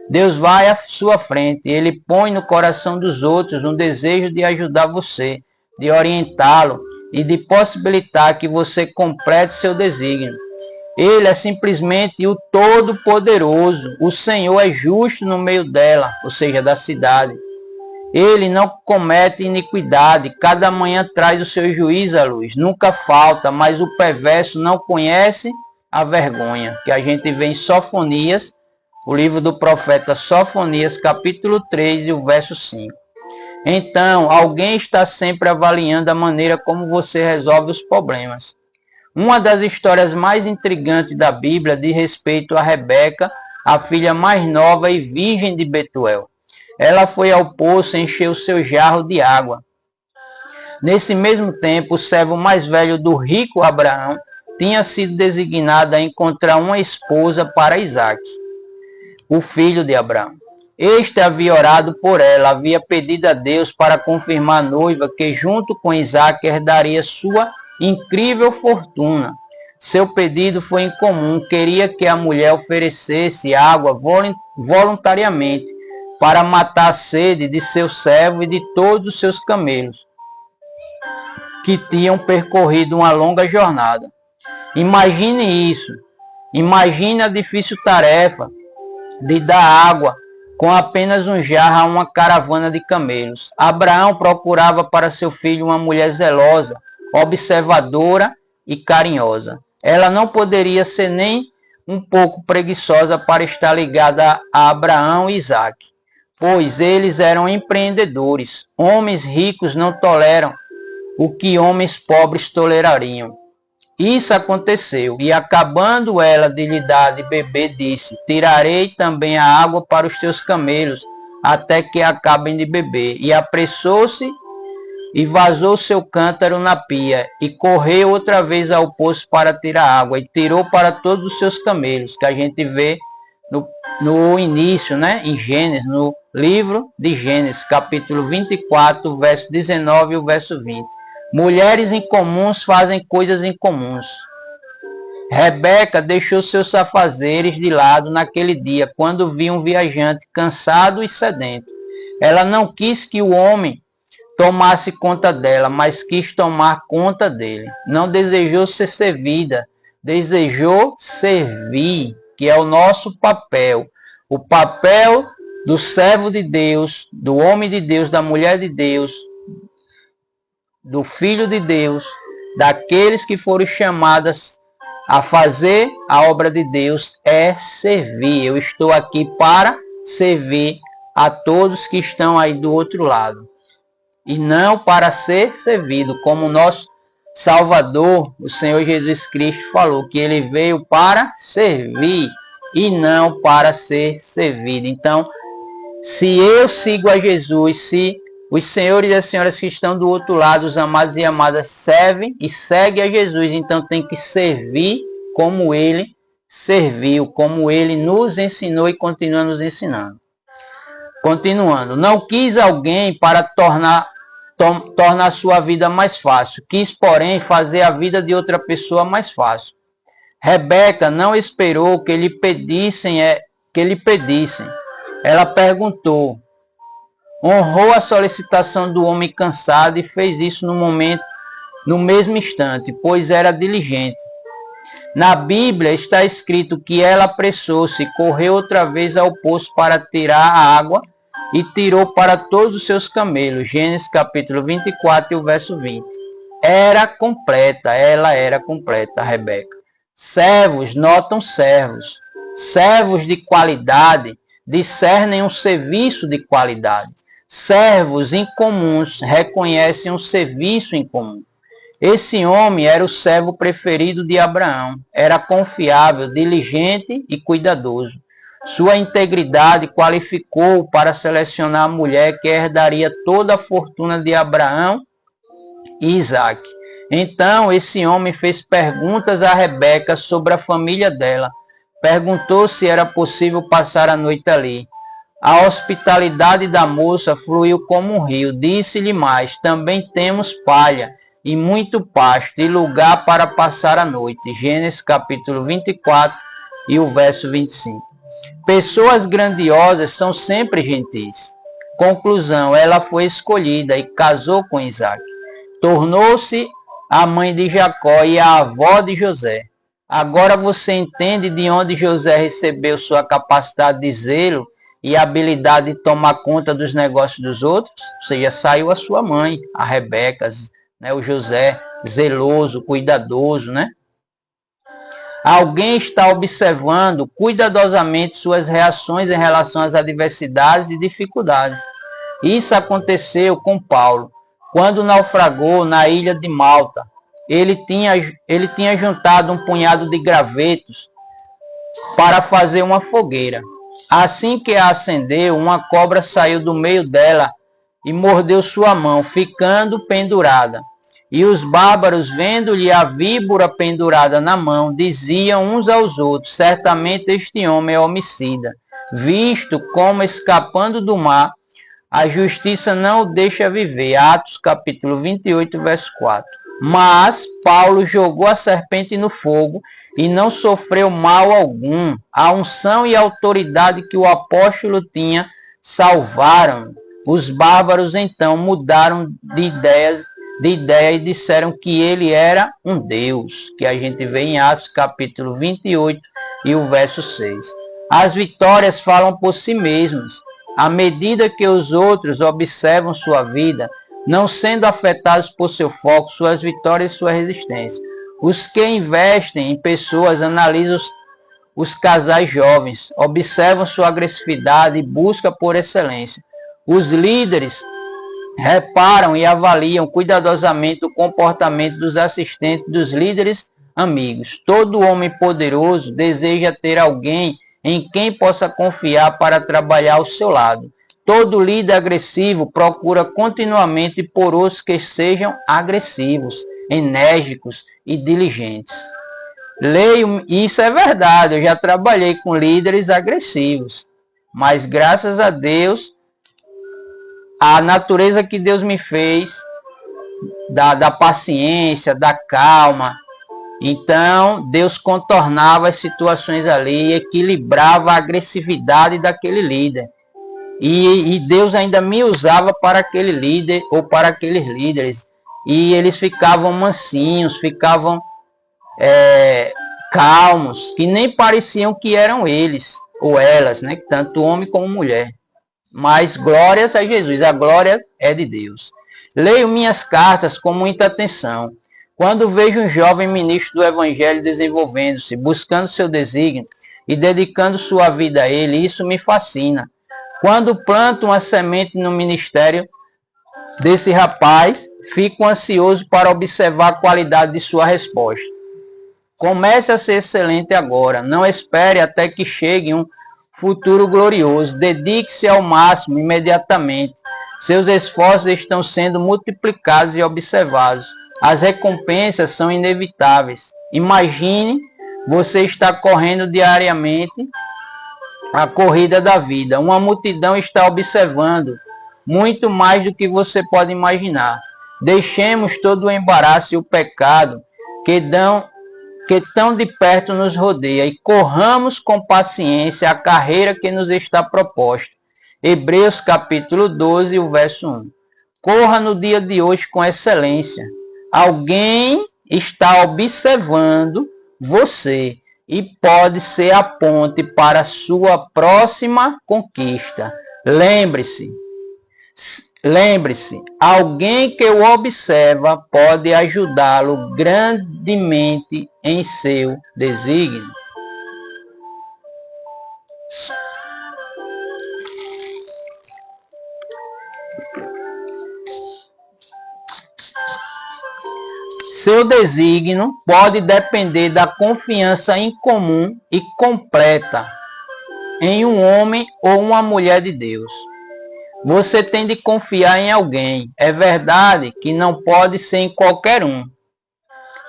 Deus vai à sua frente, ele põe no coração dos outros um desejo de ajudar você, de orientá-lo e de possibilitar que você complete seu desígnio. Ele é simplesmente o Todo-Poderoso. O Senhor é justo no meio dela, ou seja, da cidade. Ele não comete iniquidade. Cada manhã traz o seu juízo à luz. Nunca falta, mas o perverso não conhece a vergonha. Que a gente vê em Sofonias, o livro do profeta Sofonias, capítulo 3 e o verso 5. Então, alguém está sempre avaliando a maneira como você resolve os problemas. Uma das histórias mais intrigantes da Bíblia diz respeito a Rebeca, a filha mais nova e virgem de Betuel. Ela foi ao poço encher o seu jarro de água. Nesse mesmo tempo, o servo mais velho do rico Abraão tinha sido designado a encontrar uma esposa para Isaque, o filho de Abraão. Este havia orado por ela, havia pedido a Deus para confirmar a noiva que junto com Isaque herdaria sua incrível fortuna. Seu pedido foi incomum, queria que a mulher oferecesse água voluntariamente para matar a sede de seu servo e de todos os seus camelos, que tinham percorrido uma longa jornada. Imagine isso. Imagine a difícil tarefa de dar água com apenas um jarro a uma caravana de camelos. Abraão procurava para seu filho uma mulher zelosa, observadora e carinhosa. Ela não poderia ser nem um pouco preguiçosa para estar ligada a Abraão e Isaque, pois eles eram empreendedores. Homens ricos não toleram o que homens pobres tolerariam. Isso aconteceu, e acabando ela de lhe dar de beber, disse: tirarei também a água para os teus camelos, até que acabem de beber. E apressou-se e vazou seu cântaro na pia, e correu outra vez ao poço para tirar água, e tirou para todos os seus camelos, que a gente vê no início, né, em Gênesis, no livro de Gênesis, capítulo 24, verso 19 e o verso 20. Mulheres incomuns fazem coisas incomuns. Rebeca deixou seus afazeres de lado naquele dia, quando viu um viajante cansado e sedento. Ela não quis que o homem tomasse conta dela, mas quis tomar conta dele. Não desejou ser servida, desejou servir, que é o nosso papel. O papel do servo de Deus, do homem de Deus, da mulher de Deus, do Filho de Deus, daqueles que foram chamados a fazer a obra de Deus, é servir. Eu estou aqui para servir a todos que estão aí do outro lado, e não para ser servido, como nosso Salvador, o Senhor Jesus Cristo, falou que ele veio para servir e não para ser servido. Então, se eu sigo a Jesus, se os senhores e as senhoras que estão do outro lado, os amados e amadas, servem e seguem a Jesus, então tem que servir como ele serviu, como ele nos ensinou e continua nos ensinando. Continuando, não quis alguém para tornar sua vida mais fácil, quis, porém, fazer a vida de outra pessoa mais fácil. Rebeca não esperou que lhe pedissem. Ela perguntou, honrou a solicitação do homem cansado e fez isso no momento no mesmo instante, pois era diligente. Na Bíblia está escrito que ela apressou-se e correu outra vez ao poço para tirar a água e tirou para todos os seus camelos. Gênesis capítulo 24 e o verso 20. Ela era completa, Rebeca. Servos notam servos. Servos de qualidade discernem um serviço de qualidade. Servos incomuns reconhecem um serviço incomum. Esse homem era o servo preferido de Abraão. Era confiável, diligente e cuidadoso. Sua integridade qualificou-o para selecionar a mulher que herdaria toda a fortuna de Abraão e Isaac. Então, esse homem fez perguntas a Rebeca sobre a família dela. Perguntou se era possível passar a noite ali. A hospitalidade da moça fluiu como um rio. Disse-lhe mais, também temos palha e muito pasto e lugar para passar a noite. Gênesis capítulo 24 e o verso 25. Pessoas grandiosas são sempre gentis. Conclusão, ela foi escolhida e casou com Isaac. Tornou-se a mãe de Jacó e a avó de José. Agora você entende de onde José recebeu sua capacidade de zelo e habilidade de tomar conta dos negócios dos outros? Ou seja, saiu a sua mãe, a Rebeca, né, o José, zeloso, cuidadoso, né? Alguém está observando cuidadosamente suas reações em relação às adversidades e dificuldades. Isso aconteceu com Paulo, quando naufragou na ilha de Malta. Ele tinha juntado um punhado de gravetos para fazer uma fogueira. Assim que a acendeu, uma cobra saiu do meio dela e mordeu sua mão, ficando pendurada. E os bárbaros, vendo-lhe a víbora pendurada na mão, diziam uns aos outros, certamente este homem é homicida, visto como escapando do mar, a justiça não o deixa viver. Atos capítulo 28, verso 4. Mas Paulo jogou a serpente no fogo e não sofreu mal algum. A unção e a autoridade que o apóstolo tinha salvaram. Os bárbaros então mudaram de ideia e disseram que ele era um Deus, que a gente vê em Atos capítulo 28 e o verso 6. As vitórias falam por si mesmas. À medida que os outros observam sua vida, não sendo afetados por seu foco, suas vitórias e sua resistência. Os que investem em pessoas analisam os casais jovens, observam sua agressividade e buscam por excelência. Os líderes reparam e avaliam cuidadosamente o comportamento dos assistentes dos líderes amigos. Todo homem poderoso deseja ter alguém em quem possa confiar para trabalhar ao seu lado. Todo líder agressivo procura continuamente por outros que sejam agressivos, enérgicos e diligentes. Leio, isso é verdade, eu já trabalhei com líderes agressivos, mas graças a Deus, a natureza que Deus me fez, da paciência, da calma, então Deus contornava as situações ali, equilibrava a agressividade daquele líder. E Deus ainda me usava para aquele líder ou para aqueles líderes. E eles ficavam mansinhos, ficavam calmos, que nem pareciam que eram eles ou elas, né? Tanto homem como mulher. Mas glórias a Jesus, a glória é de Deus. Leio minhas cartas com muita atenção. Quando vejo um jovem ministro do Evangelho desenvolvendo-se, buscando seu desígnio e dedicando sua vida a ele, isso me fascina. Quando planto uma semente no ministério desse rapaz, fico ansioso para observar a qualidade de sua resposta. Comece a ser excelente agora. Não espere até que chegue um futuro glorioso. Dedique-se ao máximo imediatamente. Seus esforços estão sendo multiplicados e observados. As recompensas são inevitáveis. Imagine você está correndo diariamente a corrida da vida. Uma multidão está observando, muito mais do que você pode imaginar. Deixemos todo o embaraço e o pecado que tão de perto nos rodeia e corramos com paciência a carreira que nos está proposta. Hebreus capítulo 12, o verso 1. Corra no dia de hoje com excelência. Alguém está observando você e pode ser a ponte para a sua próxima conquista. Lembre-se, alguém que o observa pode ajudá-lo grandemente em seu desígnio. Seu desígnio pode depender da confiança incomum e completa em um homem ou uma mulher de Deus. Você tem de confiar em alguém. É verdade que não pode ser em qualquer um.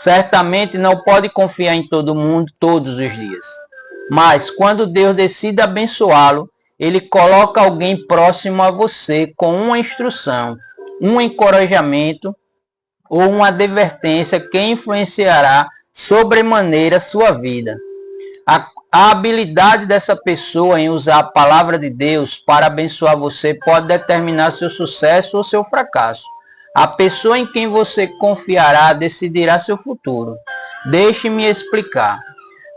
Certamente não pode confiar em todo mundo todos os dias. Mas quando Deus decide abençoá-lo, Ele coloca alguém próximo a você com uma instrução, um encorajamento ou uma advertência que influenciará sobremaneira sua vida. A habilidade dessa pessoa em usar a palavra de Deus para abençoar você pode determinar seu sucesso ou seu fracasso. A pessoa em quem você confiará decidirá seu futuro. Deixe-me explicar.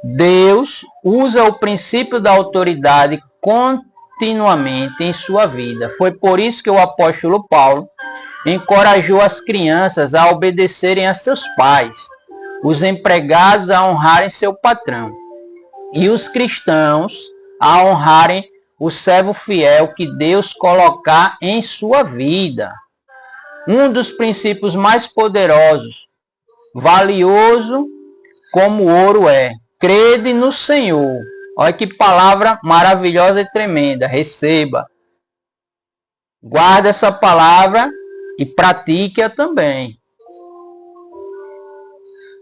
Deus usa o princípio da autoridade continuamente em sua vida. Foi por isso que o apóstolo Paulo encorajou as crianças a obedecerem a seus pais, os empregados a honrarem seu patrão e os cristãos a honrarem o servo fiel que Deus colocar em sua vida. Um dos princípios mais poderosos, valioso como ouro é: crede no Senhor. Olha que palavra maravilhosa e tremenda. Receba. Guarde essa palavra e pratique-a também.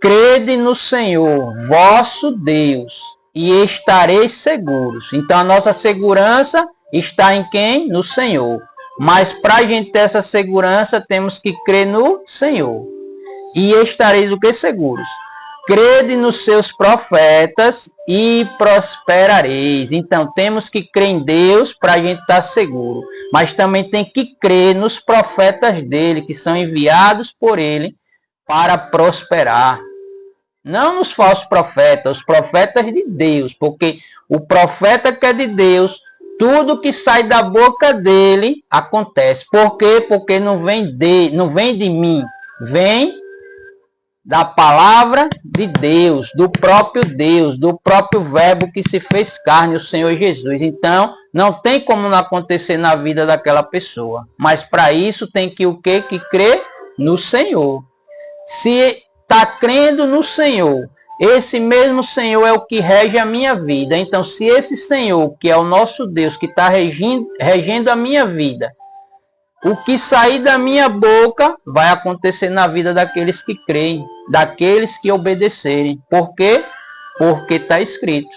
Crede no Senhor, vosso Deus, e estareis seguros. Então a nossa segurança está em quem? No Senhor. Mas para a gente ter essa segurança, temos que crer no Senhor. E estareis o que? Seguros. Crede nos seus profetas e prosperareis. Então temos que crer em Deus para a gente estar seguro. Mas também tem que crer nos profetas dele, que são enviados por ele para prosperar. Não nos falsos profetas, os profetas de Deus. Porque o profeta que é de Deus, tudo que sai da boca dele acontece. Por quê? Porque não vem de mim, vem da palavra de Deus, do próprio verbo que se fez carne, o Senhor Jesus. Então, não tem como não acontecer na vida daquela pessoa. Mas para isso tem que o quê? Que crer no Senhor. Se está crendo no Senhor, esse mesmo Senhor é o que rege a minha vida. Então, se esse Senhor, que é o nosso Deus, que está regendo a minha vida, o que sair da minha boca vai acontecer na vida daqueles que creem, daqueles que obedecerem. Por quê? Porque está escrito.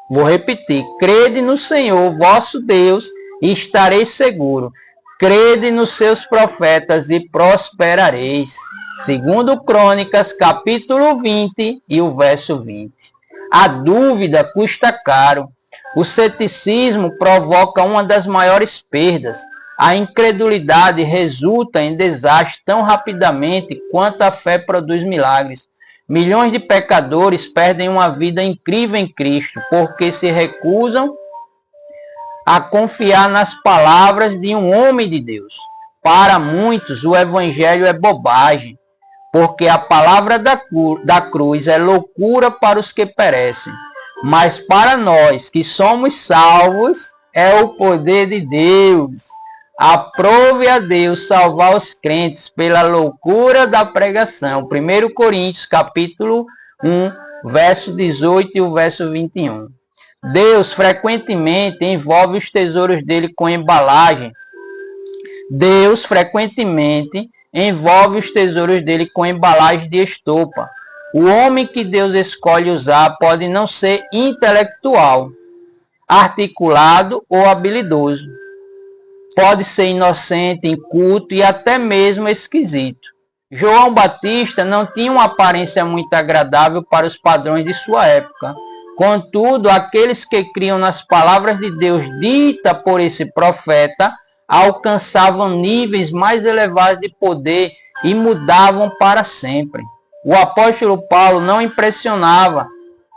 Vou repetir. Crede no Senhor, vosso Deus, e estareis seguro. Crede nos seus profetas e prosperareis. Segundo Crônicas, capítulo 20 e o verso 20. A dúvida custa caro. O ceticismo provoca uma das maiores perdas. A incredulidade resulta em desastre tão rapidamente quanto a fé produz milagres. Milhões de pecadores perdem uma vida incrível em Cristo porque se recusam a confiar nas palavras de um homem de Deus. Para muitos, o evangelho é bobagem, porque a palavra da cruz é loucura para os que perecem. Mas para nós que somos salvos, é o poder de Deus. Aprove a Deus salvar os crentes pela loucura da pregação. 1 Coríntios, capítulo 1, verso 18 e o verso 21. Deus frequentemente envolve os tesouros dele com embalagem. Deus frequentemente envolve os tesouros dele com embalagem de estopa. O homem que Deus escolhe usar pode não ser intelectual, articulado ou habilidoso. Pode ser inocente, inculto e até mesmo esquisito. João Batista não tinha uma aparência muito agradável para os padrões de sua época. Contudo, aqueles que criam nas palavras de Deus dita por esse profeta alcançavam níveis mais elevados de poder e mudavam para sempre. O apóstolo Paulo não impressionava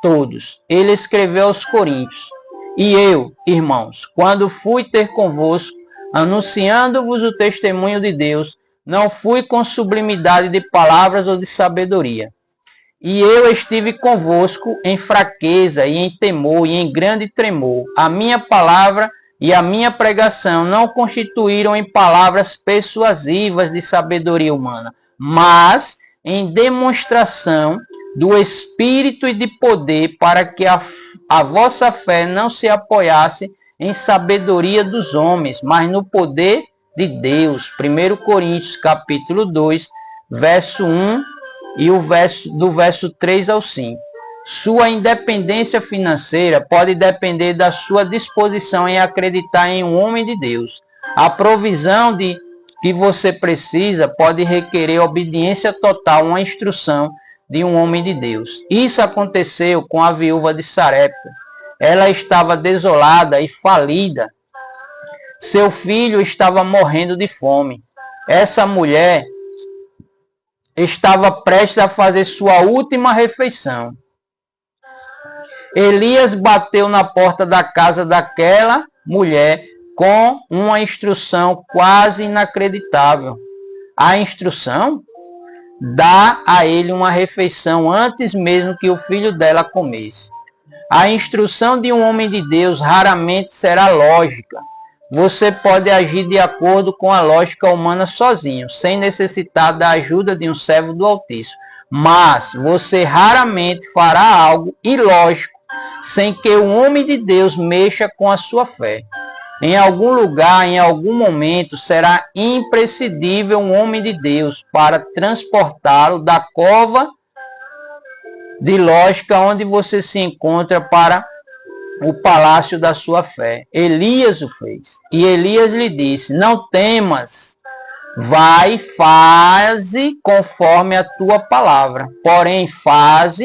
todos. Ele escreveu aos Coríntios: e eu, irmãos, quando fui ter convosco, anunciando-vos o testemunho de Deus, não fui com sublimidade de palavras ou de sabedoria. E eu estive convosco em fraqueza e em temor e em grande tremor. A minha palavra e a minha pregação não constituíram em palavras persuasivas de sabedoria humana, mas em demonstração do Espírito e de poder, para que a vossa fé não se apoiasse em sabedoria dos homens, mas no poder de Deus. 1 Coríntios capítulo 2, verso 1 e do verso 3 ao 5. Sua independência financeira pode depender da sua disposição em acreditar em um homem de Deus. A provisão que você precisa pode requerer obediência total a uma instrução de um homem de Deus. Isso aconteceu com a viúva de Sarepta. Ela estava desolada e falida. Seu filho estava morrendo de fome. Essa mulher estava prestes a fazer sua última refeição. Elias bateu na porta da casa daquela mulher com uma instrução quase inacreditável. A instrução? Dá a ele uma refeição antes mesmo que o filho dela comesse. A instrução de um homem de Deus raramente será lógica. Você pode agir de acordo com a lógica humana sozinho, sem necessitar da ajuda de um servo do Altíssimo. Mas você raramente fará algo ilógico sem que um homem de Deus mexa com a sua fé. Em algum lugar, em algum momento, será imprescindível um homem de Deus para transportá-lo da cova de lógica onde você se encontra para o palácio da sua fé. Elias o fez. E Elias lhe disse: não temas, vai, faze conforme a tua palavra. Porém, faz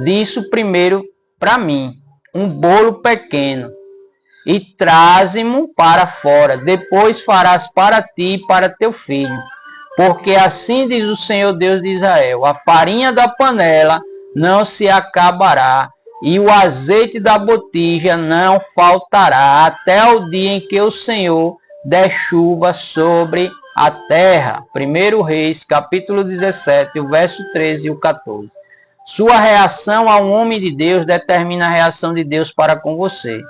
disso primeiro para mim um bolo pequeno e traze-mo para fora. Depois farás para ti e para teu filho. Porque assim diz o Senhor Deus de Israel: a farinha da panela não se acabará, e o azeite da botija não faltará, até o dia em que o Senhor der chuva sobre a terra. 1 Reis, capítulo 17, o verso 13 e o 14. Sua reação a um homem de Deus determina a reação de Deus para com você.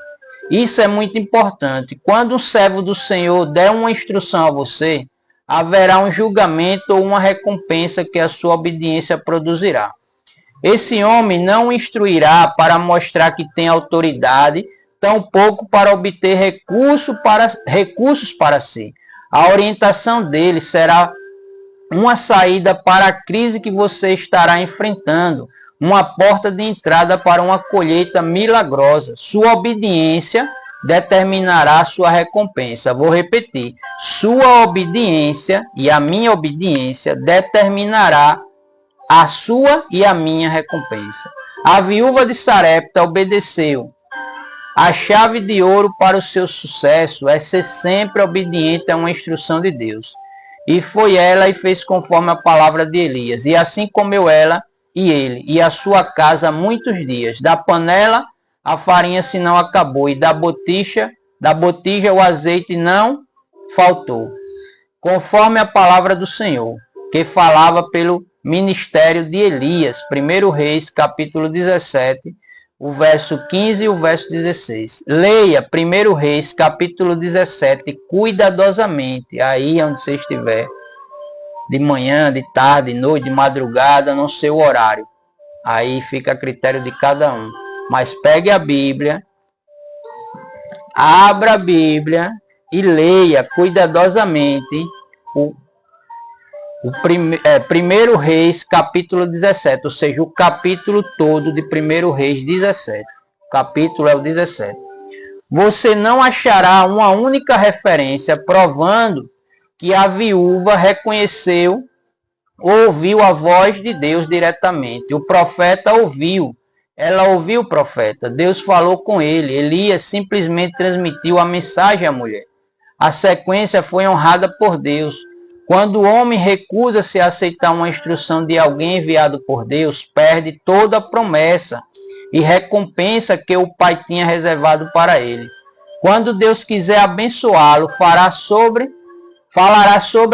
Isso é muito importante. Quando um servo do Senhor der uma instrução a você, haverá um julgamento ou uma recompensa que a sua obediência produzirá. Esse homem não instruirá para mostrar que tem autoridade, tampouco para obter recursos para si. A orientação dele será uma saída para a crise que você estará enfrentando, uma porta de entrada para uma colheita milagrosa. Sua obediência determinará sua recompensa. Vou repetir. Sua obediência e a minha obediência determinará a sua e a minha recompensa. A viúva de Sarepta obedeceu. A chave de ouro para o seu sucesso é ser sempre obediente a uma instrução de Deus. E foi ela e fez conforme a palavra de Elias. E assim comeu ela e ele e a sua casa muitos dias. Da panela a farinha se não acabou, e da botija o azeite não faltou. Conforme a palavra do Senhor, que falava pelo ministério de Elias. 1 Reis, capítulo 17, o verso 15 e o verso 16. Leia 1 Reis, capítulo 17, cuidadosamente, aí onde você estiver. De manhã, de tarde, de noite, de madrugada, não sei o horário. Aí fica a critério de cada um. Mas pegue a Bíblia, abra a Bíblia e leia cuidadosamente o 1 Reis, capítulo 17, ou seja, o capítulo todo de 1 Reis 17. O capítulo é o 17. Você não achará uma única referência provando que a viúva reconheceu ou ouviu a voz de Deus diretamente. O profeta ouviu. Ela ouviu o profeta. Deus falou com ele. Elias simplesmente transmitiu a mensagem à mulher. A sequência foi honrada por Deus. Quando o homem recusa-se a aceitar uma instrução de alguém enviado por Deus, perde toda a promessa e recompensa que o Pai tinha reservado para ele. Quando Deus quiser abençoá-lo, falará sobre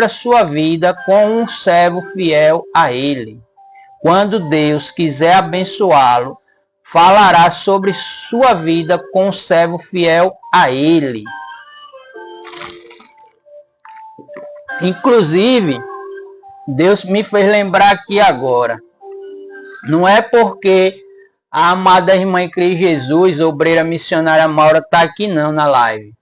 a sua vida com um servo fiel a ele. Quando Deus quiser abençoá-lo, falará sobre sua vida com um servo fiel a ele. Inclusive, Deus me fez lembrar aqui agora. Não é porque a amada irmã em Cristo Jesus, obreira missionária Maura, está aqui não na live.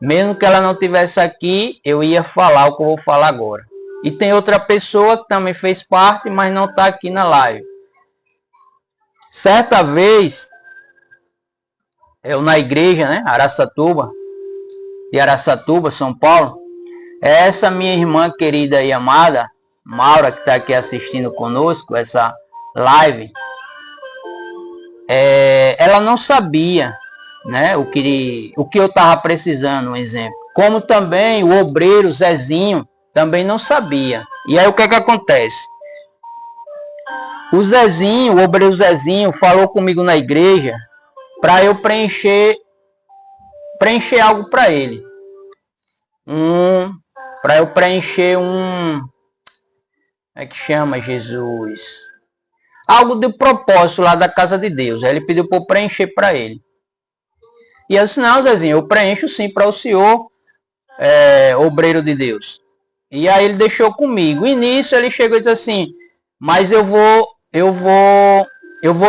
Mesmo que ela não estivesse aqui, eu ia falar o que eu vou falar agora. E tem outra pessoa que também fez parte, mas não está aqui na live. Certa vez, eu na igreja, né, Araçatuba, de Araçatuba, São Paulo, essa minha irmã querida e amada, Maura, que está aqui assistindo conosco, essa live, ela não sabia, né, o que eu estava precisando, um exemplo. Como também o obreiro Zezinho também não sabia. E aí o que é que acontece? O Zezinho, o obreiro Zezinho, falou comigo na igreja para eu preencher algo para ele. Para eu preencher como é que chama, Jesus? Algo de propósito lá da casa de Deus. Aí ele pediu para eu preencher para ele. E eu disse, não, Zezinho, eu preencho sim para o senhor, obreiro de Deus. E aí ele deixou comigo. E nisso ele chegou e disse assim, mas eu vou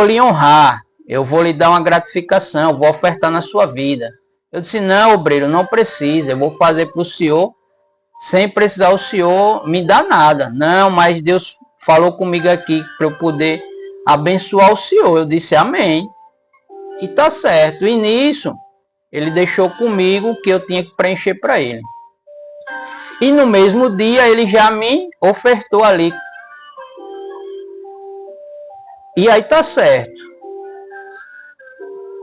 lhe honrar, eu vou lhe dar uma gratificação, eu vou ofertar na sua vida. Eu disse, não, obreiro, não precisa, eu vou fazer para o senhor, sem precisar o senhor me dar nada. Não, mas Deus falou comigo aqui para eu poder abençoar o senhor. Eu disse, amém. E tá certo. E nisso, ele deixou comigo que eu tinha que preencher para ele. E no mesmo dia, ele já me ofertou ali. E aí tá certo.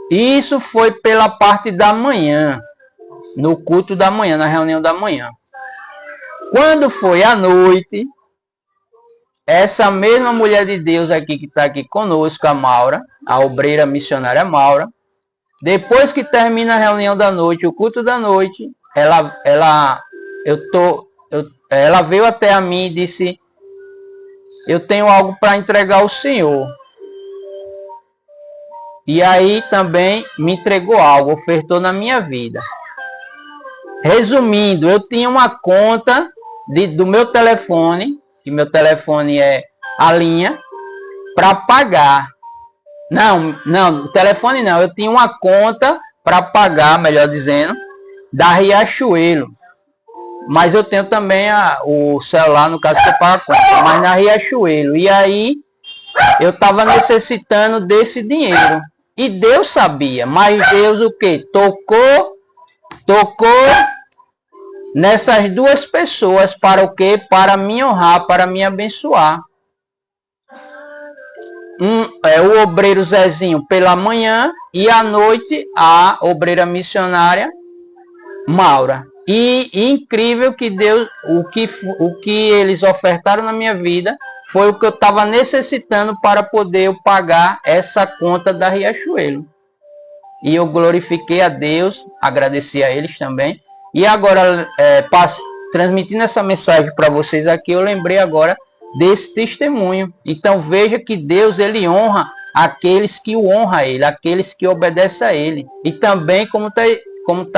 Isso foi pela parte da manhã, no culto da manhã, na reunião da manhã. Quando foi à noite, essa mesma mulher de Deus aqui que está aqui conosco, a Maura, a obreira missionária Maura, depois que termina a reunião da noite, o culto da noite, ela veio até a mim e disse, eu tenho algo para entregar ao Senhor. E aí também me entregou algo, ofertou na minha vida. Resumindo, eu tinha uma conta do meu telefone, que meu telefone é a linha, para pagar. Não, o telefone não, eu tinha uma conta para pagar, melhor dizendo, da Riachuelo. Mas eu tenho também o celular, no caso que eu pago a conta, mas na Riachuelo. E aí eu estava necessitando desse dinheiro. E Deus sabia, mas Deus o que? Tocou nessas duas pessoas para o quê? Para me honrar, para me abençoar. O obreiro Zezinho pela manhã e à noite a obreira missionária Maura. E incrível que Deus, o que eles ofertaram na minha vida foi o que eu estava necessitando para poder eu pagar essa conta da Riachuelo. E eu glorifiquei a Deus, agradeci a eles também. E agora, transmitindo essa mensagem para vocês aqui, eu lembrei agora desse testemunho. Então veja que Deus, ele honra aqueles que o honram a ele, aqueles que obedecem a ele. E também, como está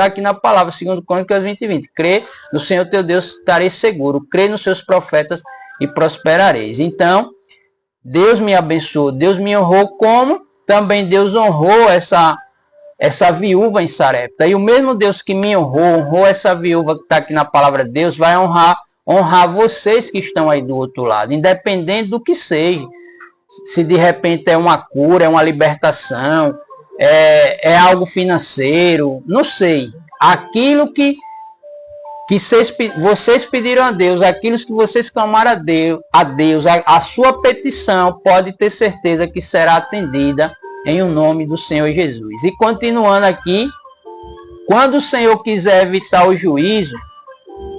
aqui na palavra, 2 Crônicas 20:20, crê no Senhor teu Deus, estareis seguro, crê nos seus profetas e prosperareis. Então, Deus me abençoou, Deus me honrou, como também Deus honrou essa viúva em Sarepta. E o mesmo Deus que me honrou essa viúva que está aqui na palavra de Deus, vai honrar vocês que estão aí do outro lado, independente do que seja. Se de repente é uma cura, é uma libertação, é algo financeiro, não sei. Aquilo que vocês pediram a Deus, aquilo que vocês clamaram a Deus, a sua petição, pode ter certeza que será atendida em o nome do Senhor Jesus. E continuando aqui, quando o Senhor quiser evitar o juízo,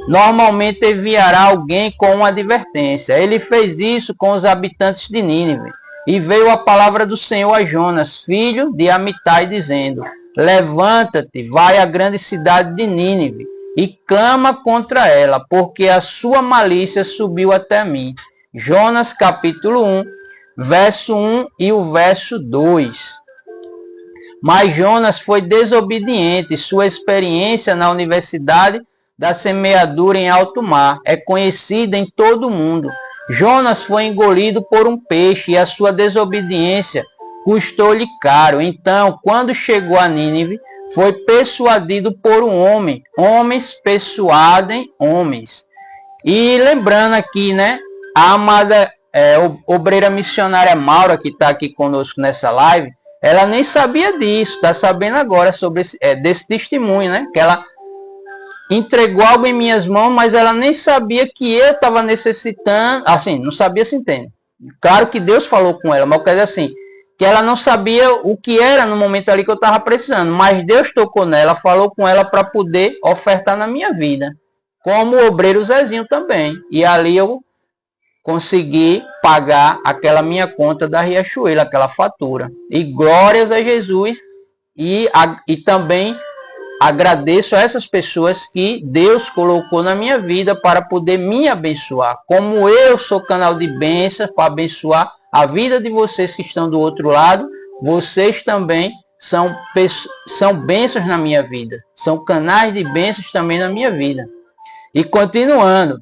normalmente enviará alguém com uma advertência. Ele fez isso com os habitantes de Nínive. E veio a palavra do Senhor a Jonas, filho de Amitai, dizendo: levanta-te, vai à grande cidade de Nínive e clama contra ela, porque a sua malícia subiu até mim. Jonas capítulo 1, verso 1 e o verso 2. Mas Jonas foi desobediente. Sua experiência na Universidade da Semeadura em alto mar é conhecida em todo o mundo. Jonas foi engolido por um peixe e a sua desobediência custou-lhe caro. Então, quando chegou a Nínive, foi persuadido por um homem. Homens persuadem homens. E lembrando aqui, né, a amada obreira missionária Maura, que está aqui conosco nessa live, ela nem sabia disso, está sabendo agora sobre desse testemunho, né? Que ela entregou algo em minhas mãos, mas ela nem sabia que eu estava necessitando, assim, não sabia, se entende. Claro que Deus falou com ela, mas eu quero dizer assim, que ela não sabia o que era no momento ali que eu estava precisando, mas Deus tocou nela, falou com ela para poder ofertar na minha vida, como o obreiro Zezinho também. E ali eu consegui pagar aquela minha conta da Riachuelo, aquela fatura. E glórias a Jesus, e também agradeço a essas pessoas que Deus colocou na minha vida para poder me abençoar. Como eu sou canal de bênçãos para abençoar a vida de vocês que estão do outro lado, vocês também são bênçãos na minha vida. São canais de bênçãos também na minha vida. E continuando,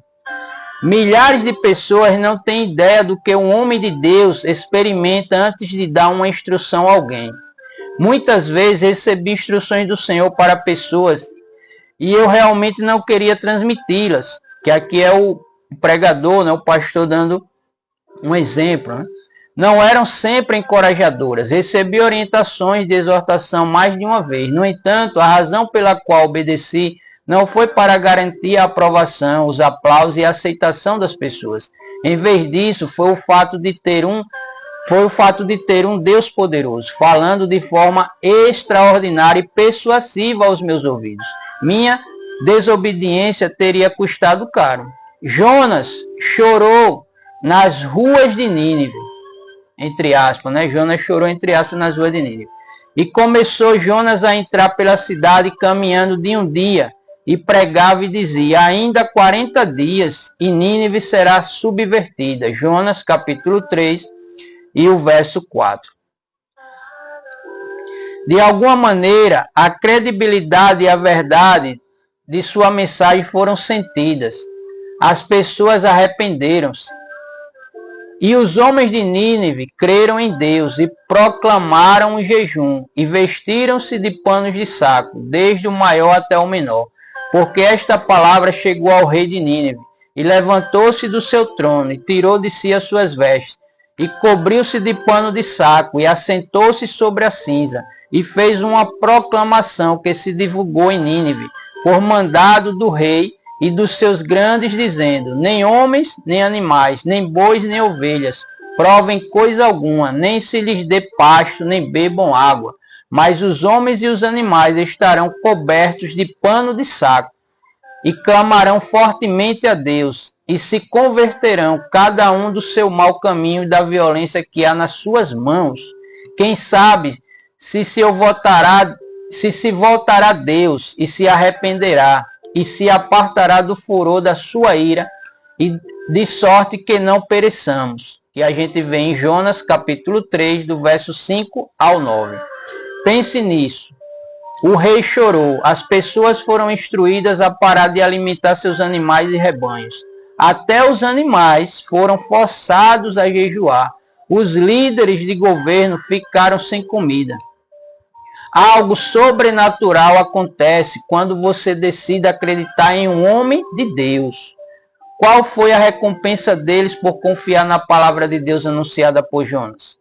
milhares de pessoas não têm ideia do que um homem de Deus experimenta antes de dar uma instrução a alguém. Muitas vezes recebi instruções do Senhor para pessoas e eu realmente não queria transmiti-las, que aqui é o pregador, né, o pastor dando um exemplo, né? Não eram sempre encorajadoras. Recebi orientações de exortação mais de uma vez. No entanto, a razão pela qual obedeci não foi para garantir a aprovação, os aplausos e a aceitação das pessoas. Em vez disso, foi o fato de ter um Deus poderoso, falando de forma extraordinária e persuasiva aos meus ouvidos. Minha desobediência teria custado caro. Jonas chorou nas ruas de Nínive, entre aspas, né? Jonas chorou, entre aspas, nas ruas de Nínive. E começou Jonas a entrar pela cidade caminhando de um dia, e pregava e dizia: ainda 40 dias e Nínive será subvertida. Jonas capítulo 3 e o verso 4. De alguma maneira, a credibilidade e a verdade de sua mensagem foram sentidas. As pessoas arrependeram-se. E os homens de Nínive creram em Deus e proclamaram um jejum e vestiram-se de panos de saco, desde o maior até o menor. Porque esta palavra chegou ao rei de Nínive, e levantou-se do seu trono, e tirou de si as suas vestes, e cobriu-se de pano de saco, e assentou-se sobre a cinza, e fez uma proclamação que se divulgou em Nínive, por mandado do rei e dos seus grandes, dizendo: nem homens, nem animais, nem bois, nem ovelhas, provem coisa alguma, nem se lhes dê pasto, nem bebam água. Mas os homens e os animais estarão cobertos de pano de saco, e clamarão fortemente a Deus, e se converterão cada um do seu mau caminho e da violência que há nas suas mãos. Quem sabe se voltará a Deus e se arrependerá, e se apartará do furor da sua ira, e de sorte que não pereçamos. Que a gente vê em Jonas capítulo 3, do verso 5 ao 9. Pense nisso. O rei chorou. As pessoas foram instruídas a parar de alimentar seus animais e rebanhos. Até os animais foram forçados a jejuar. Os líderes de governo ficaram sem comida. Algo sobrenatural acontece quando você decide acreditar em um homem de Deus. Qual foi a recompensa deles por confiar na palavra de Deus anunciada por Jonas?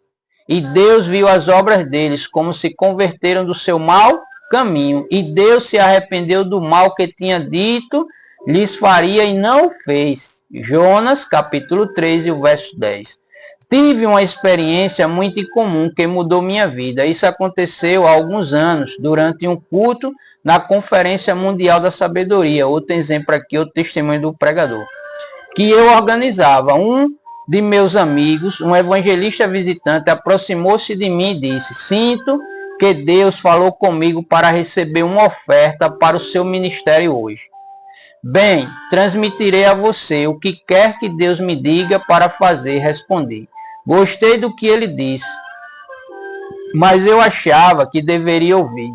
E Deus viu as obras deles, como se converteram do seu mau caminho. E Deus se arrependeu do mal que tinha dito, lhes faria e não o fez. Jonas, capítulo 3, e o verso 10. Tive uma experiência muito incomum que mudou minha vida. Isso aconteceu há alguns anos, durante um culto na Conferência Mundial da Sabedoria. Outro exemplo aqui, o testemunho do pregador. Que eu organizava. Um de meus amigos, um evangelista visitante, aproximou-se de mim e disse: sinto que Deus falou comigo para receber uma oferta para o seu ministério hoje. Bem, transmitirei a você o que quer que Deus me diga para fazer, respondi. Gostei do que ele disse, mas eu achava que deveria ouvir.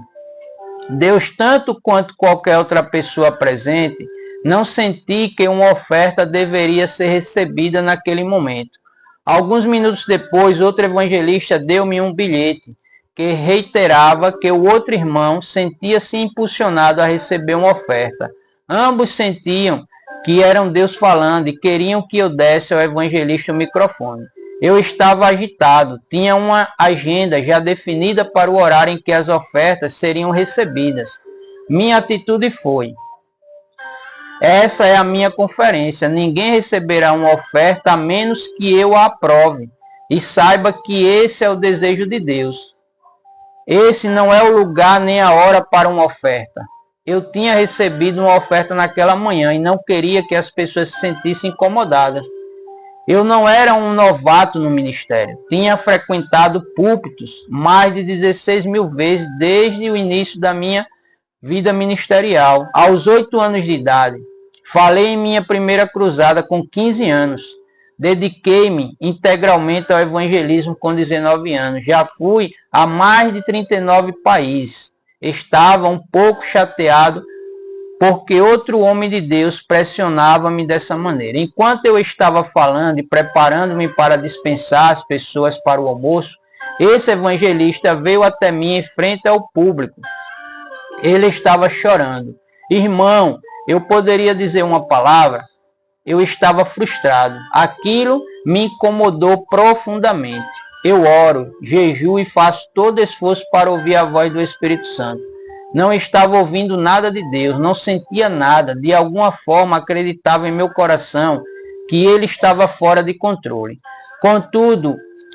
Deus, tanto quanto qualquer outra pessoa presente, não senti que uma oferta deveria ser recebida naquele momento. Alguns minutos depois, outro evangelista deu-me um bilhete que reiterava que o outro irmão sentia-se impulsionado a receber uma oferta. Ambos sentiam que eram Deus falando e queriam que eu desse ao evangelista o microfone. Eu estava agitado, tinha uma agenda já definida para o horário em que as ofertas seriam recebidas. Minha atitude foi: essa é a minha conferência, ninguém receberá uma oferta a menos que eu a aprove. E saiba que esse é o desejo de Deus. Esse não é o lugar nem a hora para uma oferta. Eu tinha recebido uma oferta naquela manhã e não queria que as pessoas se sentissem incomodadas. Eu não era um novato no ministério. Tinha frequentado púlpitos mais de 16 mil vezes desde o início da minha vida ministerial. Aos 8 anos de idade, falei em minha primeira cruzada com 15 anos. Dediquei-me integralmente ao evangelismo com 19 anos. Já fui a mais de 39 países. Estava um pouco chateado porque outro homem de Deus pressionava-me dessa maneira. Enquanto eu estava falando e preparando-me para dispensar as pessoas para o almoço, esse evangelista veio até mim em frente ao público. Ele estava chorando. Irmão, eu poderia dizer uma palavra? Eu estava frustrado. Aquilo me incomodou profundamente. Eu oro, jejuo e faço todo esforço para ouvir a voz do Espírito Santo. Não estava ouvindo nada de Deus, não sentia nada. De alguma forma acreditava em meu coração que ele estava fora de controle. Contudo,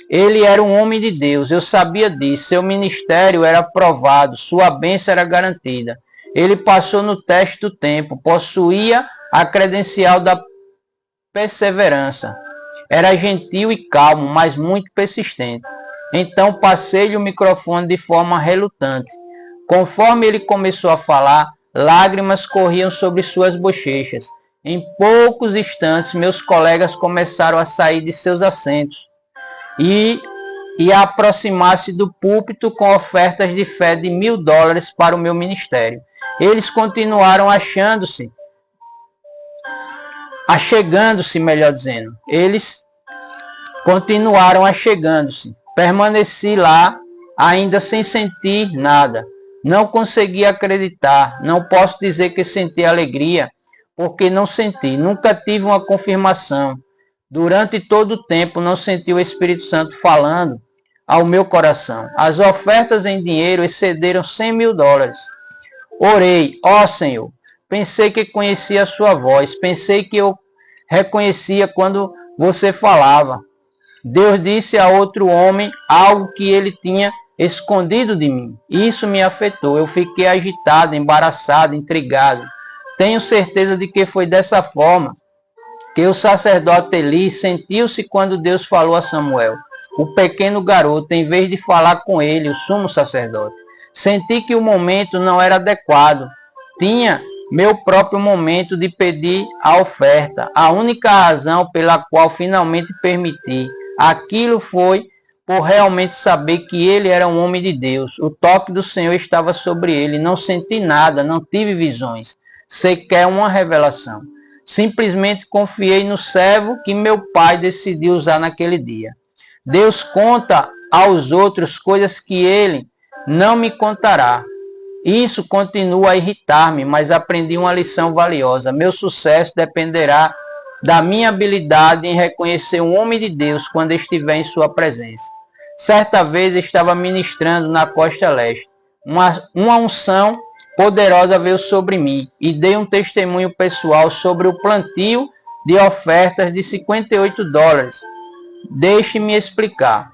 ele era um homem de Deus, eu sabia disso. Seu ministério era aprovado, sua bênção era garantida. Ele passou no teste do tempo, possuía a credencial da perseverança. Era gentil e calmo, mas muito persistente. Então passei-lhe o microfone de forma relutante. Conforme ele começou a falar, lágrimas corriam sobre suas bochechas. Em poucos instantes, meus colegas começaram a sair de seus assentos e a aproximar-se do púlpito com ofertas de fé de $1.000 para o meu ministério. Eles continuaram achegando-se, melhor dizendo. Eles continuaram achegando-se. Permaneci lá, ainda sem sentir nada. Não consegui acreditar. Não posso dizer que senti alegria, porque não senti. Nunca tive uma confirmação. Durante todo o tempo não senti o Espírito Santo falando ao meu coração. As ofertas em dinheiro excederam $100.000. Orei, ó Senhor, pensei que conhecia a sua voz, pensei que eu reconhecia quando você falava. Deus disse a outro homem algo que ele tinha escondido de mim. Isso me afetou. Eu fiquei agitado, embaraçado, intrigado. Tenho certeza de que foi dessa forma que o sacerdote Eli sentiu-se quando Deus falou a Samuel, o pequeno garoto, em vez de falar com ele, o sumo sacerdote. Senti que o momento não era adequado. Tinha meu próprio momento de pedir a oferta. A única razão pela qual finalmente permiti aquilo foi por realmente saber que ele era um homem de Deus. O toque do Senhor estava sobre ele. Não senti nada, não tive visões, sequer uma revelação. Simplesmente confiei no servo que meu pai decidiu usar naquele dia. Deus conta aos outros coisas que ele não me contará. Isso continua a irritar-me, mas aprendi uma lição valiosa. Meu sucesso dependerá da minha habilidade em reconhecer um homem de Deus quando estiver em sua presença. Certa vez estava ministrando na costa leste. Uma unção poderosa veio sobre mim e dei um testemunho pessoal sobre o plantio de ofertas de $58. Deixe-me explicar.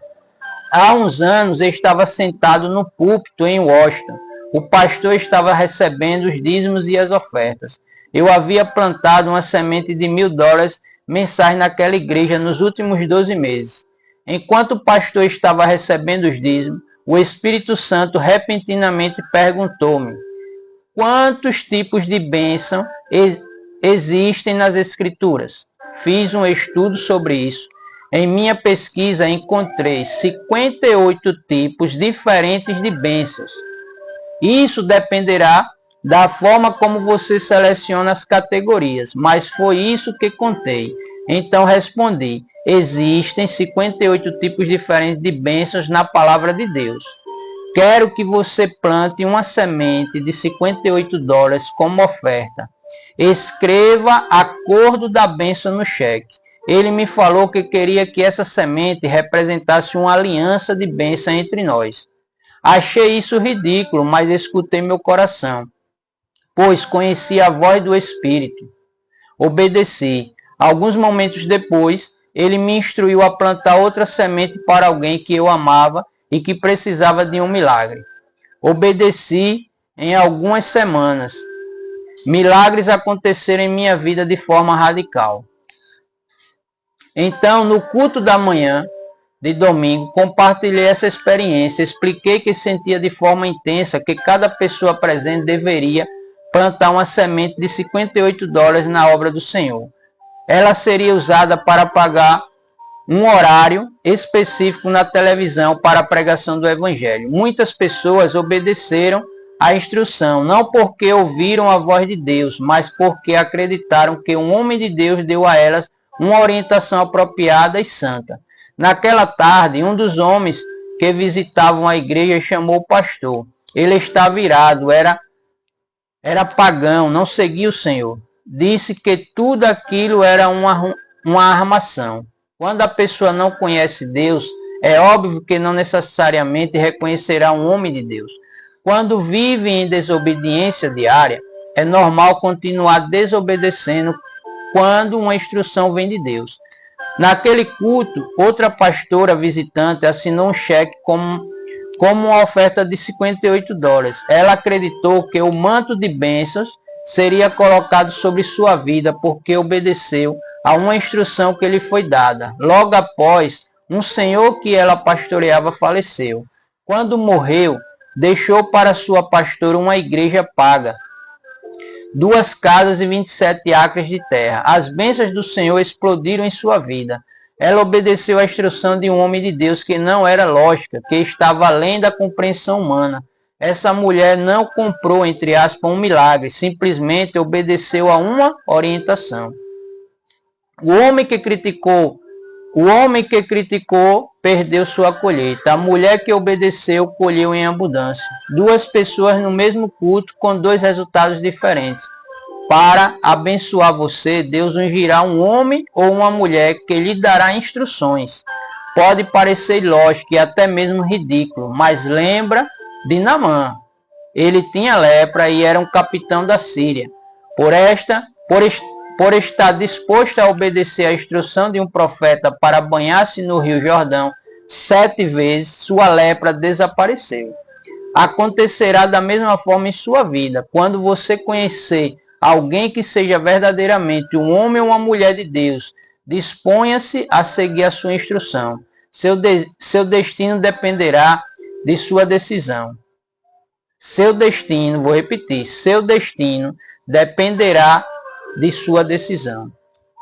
Há uns anos eu estava sentado no púlpito em Washington. O pastor estava recebendo os dízimos e as ofertas. Eu havia plantado uma semente de $1.000 mensais naquela igreja nos últimos 12 meses. Enquanto o pastor estava recebendo os dízimos, o Espírito Santo repentinamente perguntou-me: quantos tipos de bênção existem nas Escrituras? Fiz um estudo sobre isso. Em minha pesquisa encontrei 58 tipos diferentes de bênçãos. Isso dependerá da forma como você seleciona as categorias, mas foi isso que contei. Então respondi: existem 58 tipos diferentes de bênçãos na palavra de Deus. Quero que você plante uma semente de $58 como oferta. Escreva a cor da bênção no cheque. Ele me falou que queria que essa semente representasse uma aliança de bênção entre nós. Achei isso ridículo, mas escutei meu coração, pois conheci a voz do Espírito. Obedeci. Alguns momentos depois, ele me instruiu a plantar outra semente para alguém que eu amava e que precisava de um milagre. Obedeci em algumas semanas. Milagres aconteceram em minha vida de forma radical. Então, no culto da manhã de domingo, compartilhei essa experiência. Expliquei que sentia de forma intensa que cada pessoa presente deveria plantar uma semente de $58 na obra do Senhor. Ela seria usada para pagar um horário específico na televisão para a pregação do Evangelho. Muitas pessoas obedeceram à instrução, não porque ouviram a voz de Deus, mas porque acreditaram que um homem de Deus deu a elas uma orientação apropriada e santa. Naquela tarde, um dos homens que visitavam a igreja chamou o pastor. Ele estava irado, era pagão, não seguia o Senhor. Disse que tudo aquilo era uma armação. Quando a pessoa não conhece Deus, é óbvio que não necessariamente reconhecerá um homem de Deus. Quando vive em desobediência diária, é normal continuar desobedecendo quando uma instrução vem de Deus. Naquele culto, outra pastora visitante assinou um cheque como uma oferta de $58. Ela acreditou que o manto de bênçãos seria colocado sobre sua vida porque obedeceu a uma instrução que lhe foi dada. Logo após, um senhor que ela pastoreava faleceu. Quando morreu, deixou para sua pastora uma igreja paga, 2 casas e 27 acres de terra. As bênçãos do Senhor explodiram em sua vida. Ela obedeceu à instrução de um homem de Deus que não era lógica, que estava além da compreensão humana. Essa mulher não comprou, entre aspas, um milagre, simplesmente obedeceu a uma orientação. O homem que criticou perdeu sua colheita. A mulher que obedeceu colheu em abundância. 2 pessoas no mesmo culto com 2 resultados diferentes. Para abençoar você, Deus ungirá um homem ou uma mulher que lhe dará instruções. Pode parecer ilógico e até mesmo ridículo, mas lembra de Naamã. Ele tinha lepra e era um capitão da Síria. Por estar disposto a obedecer à instrução de um profeta para banhar-se no Rio Jordão 7 vezes, sua lepra desapareceu. Acontecerá da mesma forma em sua vida. Quando você conhecer alguém que seja verdadeiramente um homem ou uma mulher de Deus, disponha-se a seguir a sua instrução. Seu destino dependerá de sua decisão. Seu destino, vou repetir, seu destino dependerá de sua decisão.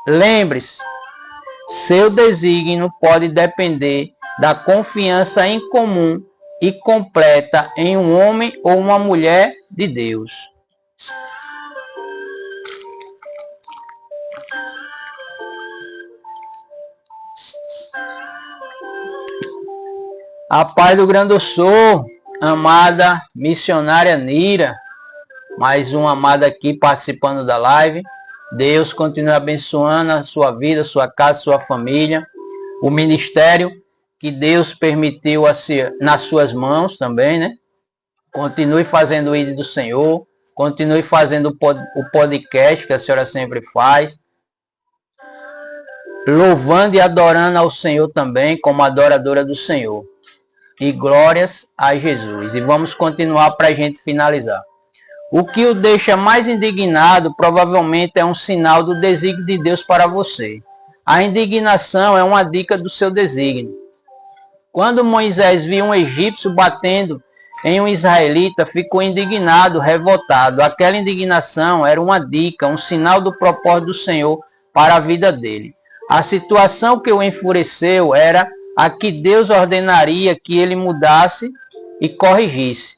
Lembre-se, seu desígnio pode depender da confiança em comum e completa em um homem ou uma mulher de Deus. A paz do Grande do Sul, amada missionária Nira, mais uma amada aqui participando da live. Deus continue abençoando a sua vida, sua casa, sua família, o ministério que Deus permitiu nas suas mãos também, né? Continue fazendo o ID do Senhor, continue fazendo o podcast que a senhora sempre faz. louvando e adorando ao Senhor também, como adoradora do Senhor. E glórias a Jesus. E vamos continuar para a gente finalizar. O que o deixa mais indignado provavelmente é um sinal do desígnio de Deus para você. A indignação é uma dica do seu desígnio. Quando Moisés viu um egípcio batendo em um israelita, ficou indignado, revoltado. Aquela indignação era uma dica, um sinal do propósito do Senhor para a vida dele. A situação que o enfureceu era a que Deus ordenaria que ele mudasse e corrigisse.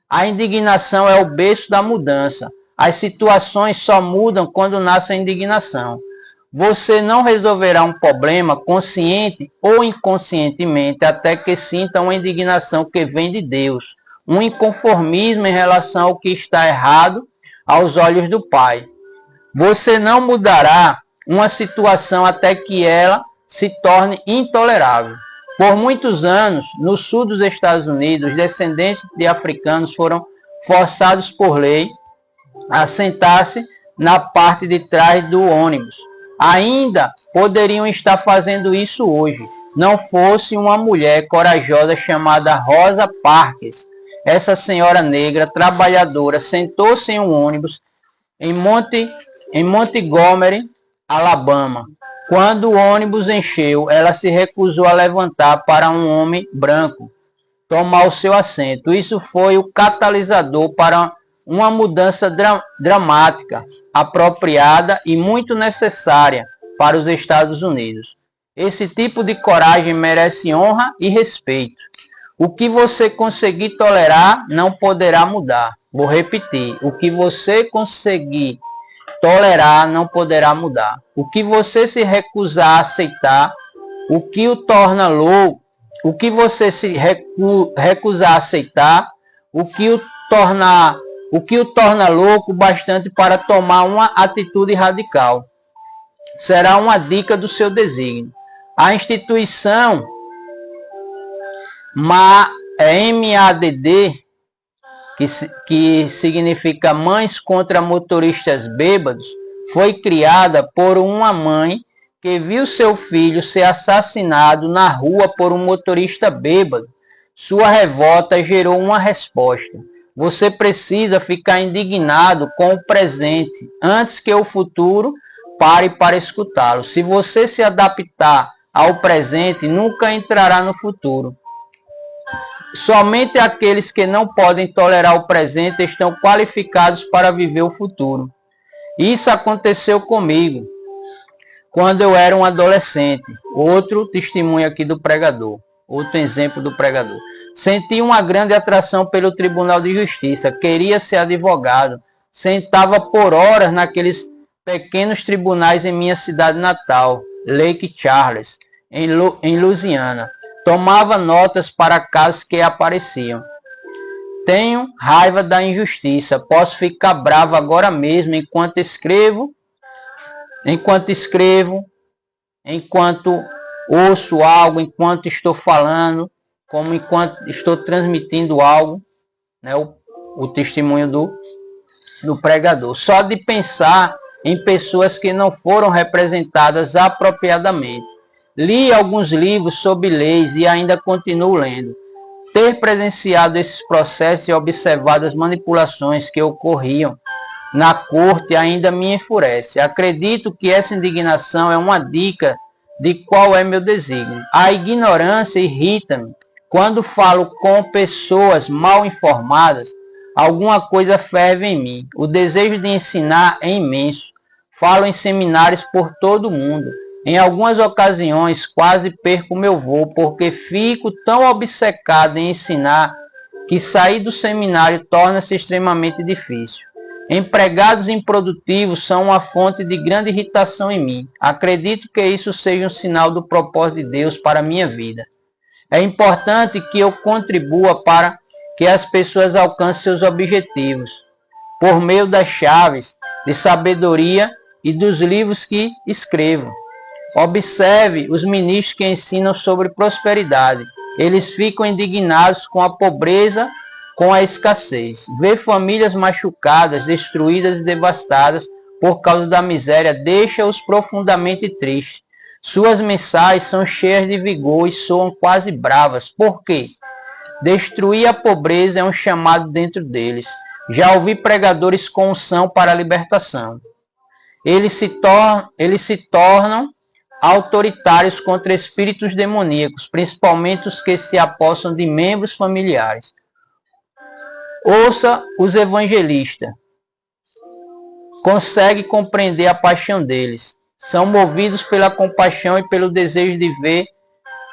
A indignação é o berço da mudança. As situações só mudam quando nasce a indignação. Você não resolverá um problema consciente ou inconscientemente até que sinta uma indignação que vem de Deus, um inconformismo em relação ao que está errado aos olhos do Pai. Você não mudará uma situação até que ela se torne intolerável. Por muitos anos, no sul dos Estados Unidos, descendentes de africanos foram forçados por lei a sentar-se na parte de trás do ônibus. Ainda poderiam estar fazendo isso hoje, não fosse uma mulher corajosa chamada Rosa Parks. Essa senhora negra, trabalhadora, sentou-se em um ônibus em Montgomery, Alabama. Quando o ônibus encheu, ela se recusou a levantar para um homem branco tomar o seu assento. Isso foi o catalisador para uma mudança dramática, apropriada e muito necessária para os Estados Unidos. Esse tipo de coragem merece honra e respeito. O que você conseguir tolerar não poderá mudar. Vou repetir. O que você conseguir tolerar não poderá mudar. O que você se recusar a aceitar, o que o torna louco, o que você se recusar a aceitar, o que o torna louco bastante para tomar uma atitude radical. Será uma dica do seu desígnio. A instituição MADD, que significa Mães contra Motoristas Bêbados, foi criada por uma mãe que viu seu filho ser assassinado na rua por um motorista bêbado. Sua revolta gerou uma resposta. Você precisa ficar indignado com o presente antes que o futuro pare para escutá-lo. Se você se adaptar ao presente, nunca entrará no futuro. Somente aqueles que não podem tolerar o presente estão qualificados para viver o futuro. Isso aconteceu comigo quando eu era um adolescente. Outro testemunho aqui do pregador. Outro exemplo do pregador. Senti uma grande atração pelo Tribunal de Justiça. Queria ser advogado. Sentava por horas naqueles pequenos tribunais em minha cidade natal, Lake Charles, em Louisiana. Tomava notas para casos que apareciam. Tenho raiva da injustiça. Posso ficar bravo agora mesmo enquanto escrevo, enquanto ouço algo, enquanto estou falando, como enquanto estou transmitindo algo, né, o testemunho do pregador. Só de pensar em pessoas que não foram representadas apropriadamente. Li alguns livros sobre leis e ainda continuo lendo. Ter presenciado esses processos e observado as manipulações que ocorriam na corte ainda me enfurece. Acredito que essa indignação é uma dica de qual é meu desígnio. A ignorância irrita-me. Quando falo com pessoas mal informadas, alguma coisa ferve em mim. O desejo de ensinar é imenso. Falo em seminários por todo o mundo. Em algumas ocasiões quase perco meu voo porque fico tão obcecado em ensinar que sair do seminário torna-se extremamente difícil. Empregados improdutivos são uma fonte de grande irritação em mim. Acredito que isso seja um sinal do propósito de Deus para a minha vida. É importante que eu contribua para que as pessoas alcancem seus objetivos, por meio das chaves de sabedoria e dos livros que escrevo. Observe os ministros que ensinam sobre prosperidade. Eles ficam indignados com a pobreza, com a escassez. Ver famílias machucadas, destruídas e devastadas por causa da miséria deixa-os profundamente tristes. Suas mensagens são cheias de vigor e soam quase bravas. Por quê? Destruir a pobreza é um chamado dentro deles. Já ouvi pregadores com unção para a libertação. Eles se tornam autoritários contra espíritos demoníacos, principalmente os que se apossam de membros familiares. Ouça os evangelistas. Consegue compreender a paixão deles. São movidos pela compaixão e pelo desejo de ver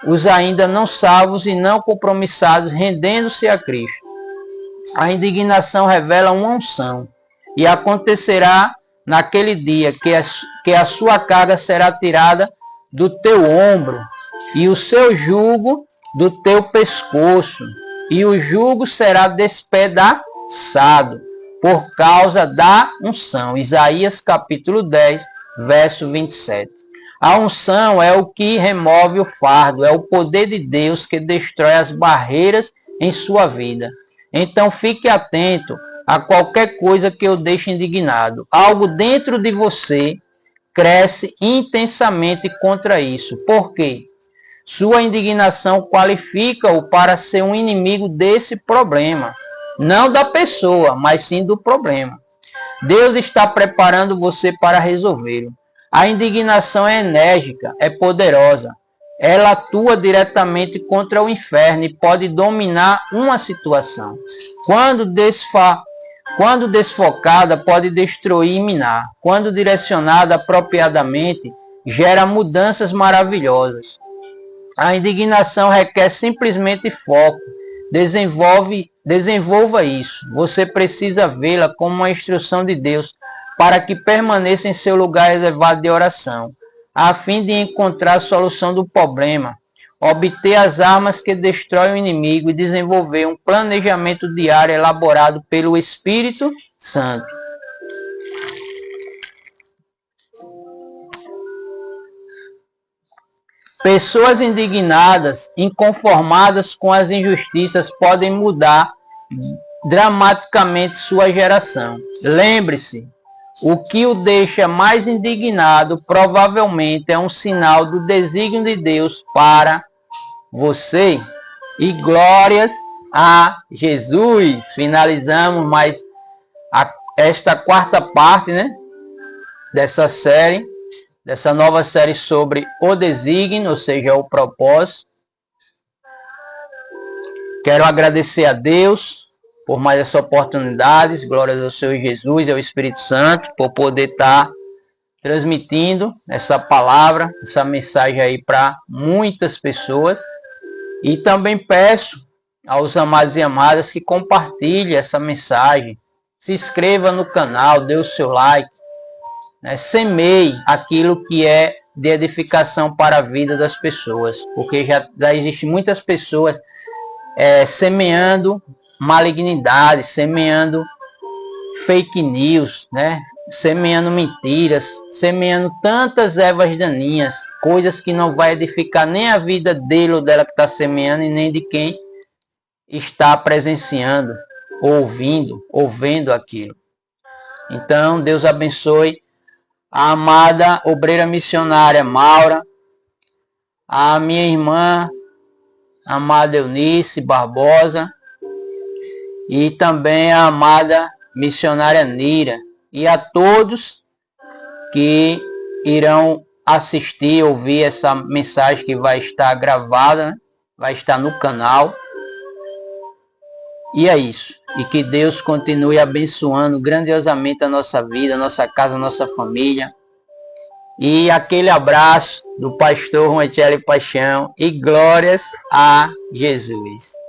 os ainda não salvos e não compromissados rendendo-se a Cristo. A indignação revela uma unção, e acontecerá naquele dia que a sua carga será tirada do teu ombro, e o seu jugo do teu pescoço, e o jugo será despedaçado por causa da unção. Isaías capítulo 10, verso 27. A unção é o que remove o fardo, é o poder de Deus que destrói as barreiras em sua vida. Então fique atento a qualquer coisa que o deixe indignado. Algo dentro de você cresce intensamente contra isso. Por quê? Sua indignação qualifica-o para ser um inimigo desse problema. Não da pessoa, mas sim do problema. Deus está preparando você para resolvê-lo. A indignação é enérgica, é poderosa. Ela atua diretamente contra o inferno e pode dominar uma situação. Quando desfocada, pode destruir e minar. Quando direcionada apropriadamente, gera mudanças maravilhosas. A indignação requer simplesmente foco. Desenvolva isso. Você precisa vê-la como uma instrução de Deus para que permaneça em seu lugar reservado de oração, a fim de encontrar a solução do problema, obter as armas que destroem o inimigo e desenvolver um planejamento diário elaborado pelo Espírito Santo. Pessoas indignadas, inconformadas com as injustiças podem mudar dramaticamente sua geração. Lembre-se, o que o deixa mais indignado provavelmente é um sinal do desígnio de Deus para você. E glórias a Jesus. Finalizamos mais esta quarta parte, dessa série, dessa nova série sobre o desígnio, ou seja, o propósito. Quero agradecer a Deus por mais essa oportunidade, glórias ao Senhor Jesus e ao Espírito Santo, por poder estar transmitindo essa palavra, essa mensagem aí para muitas pessoas. E também peço aos amados e amadas que compartilhem essa mensagem, se inscreva no canal, dê o seu like, semeie aquilo que é de edificação para a vida das pessoas, porque já existem muitas pessoas semeando malignidade, semeando fake news, semeando mentiras, semeando tantas ervas daninhas, coisas que não vai edificar nem a vida dele ou dela que está semeando e nem de quem está presenciando, ouvindo, ou vendo aquilo. Então, Deus abençoe a amada obreira missionária Maura, a minha irmã, a amada Eunice Barbosa, e também a amada missionária Nira, e a todos que irão assistir, ouvir essa mensagem que vai estar gravada, vai estar no canal. E é isso. E que Deus continue abençoando grandiosamente a nossa vida, a nossa casa, a nossa família. E aquele abraço do pastor Juan Etiele Paixão, e glórias a Jesus.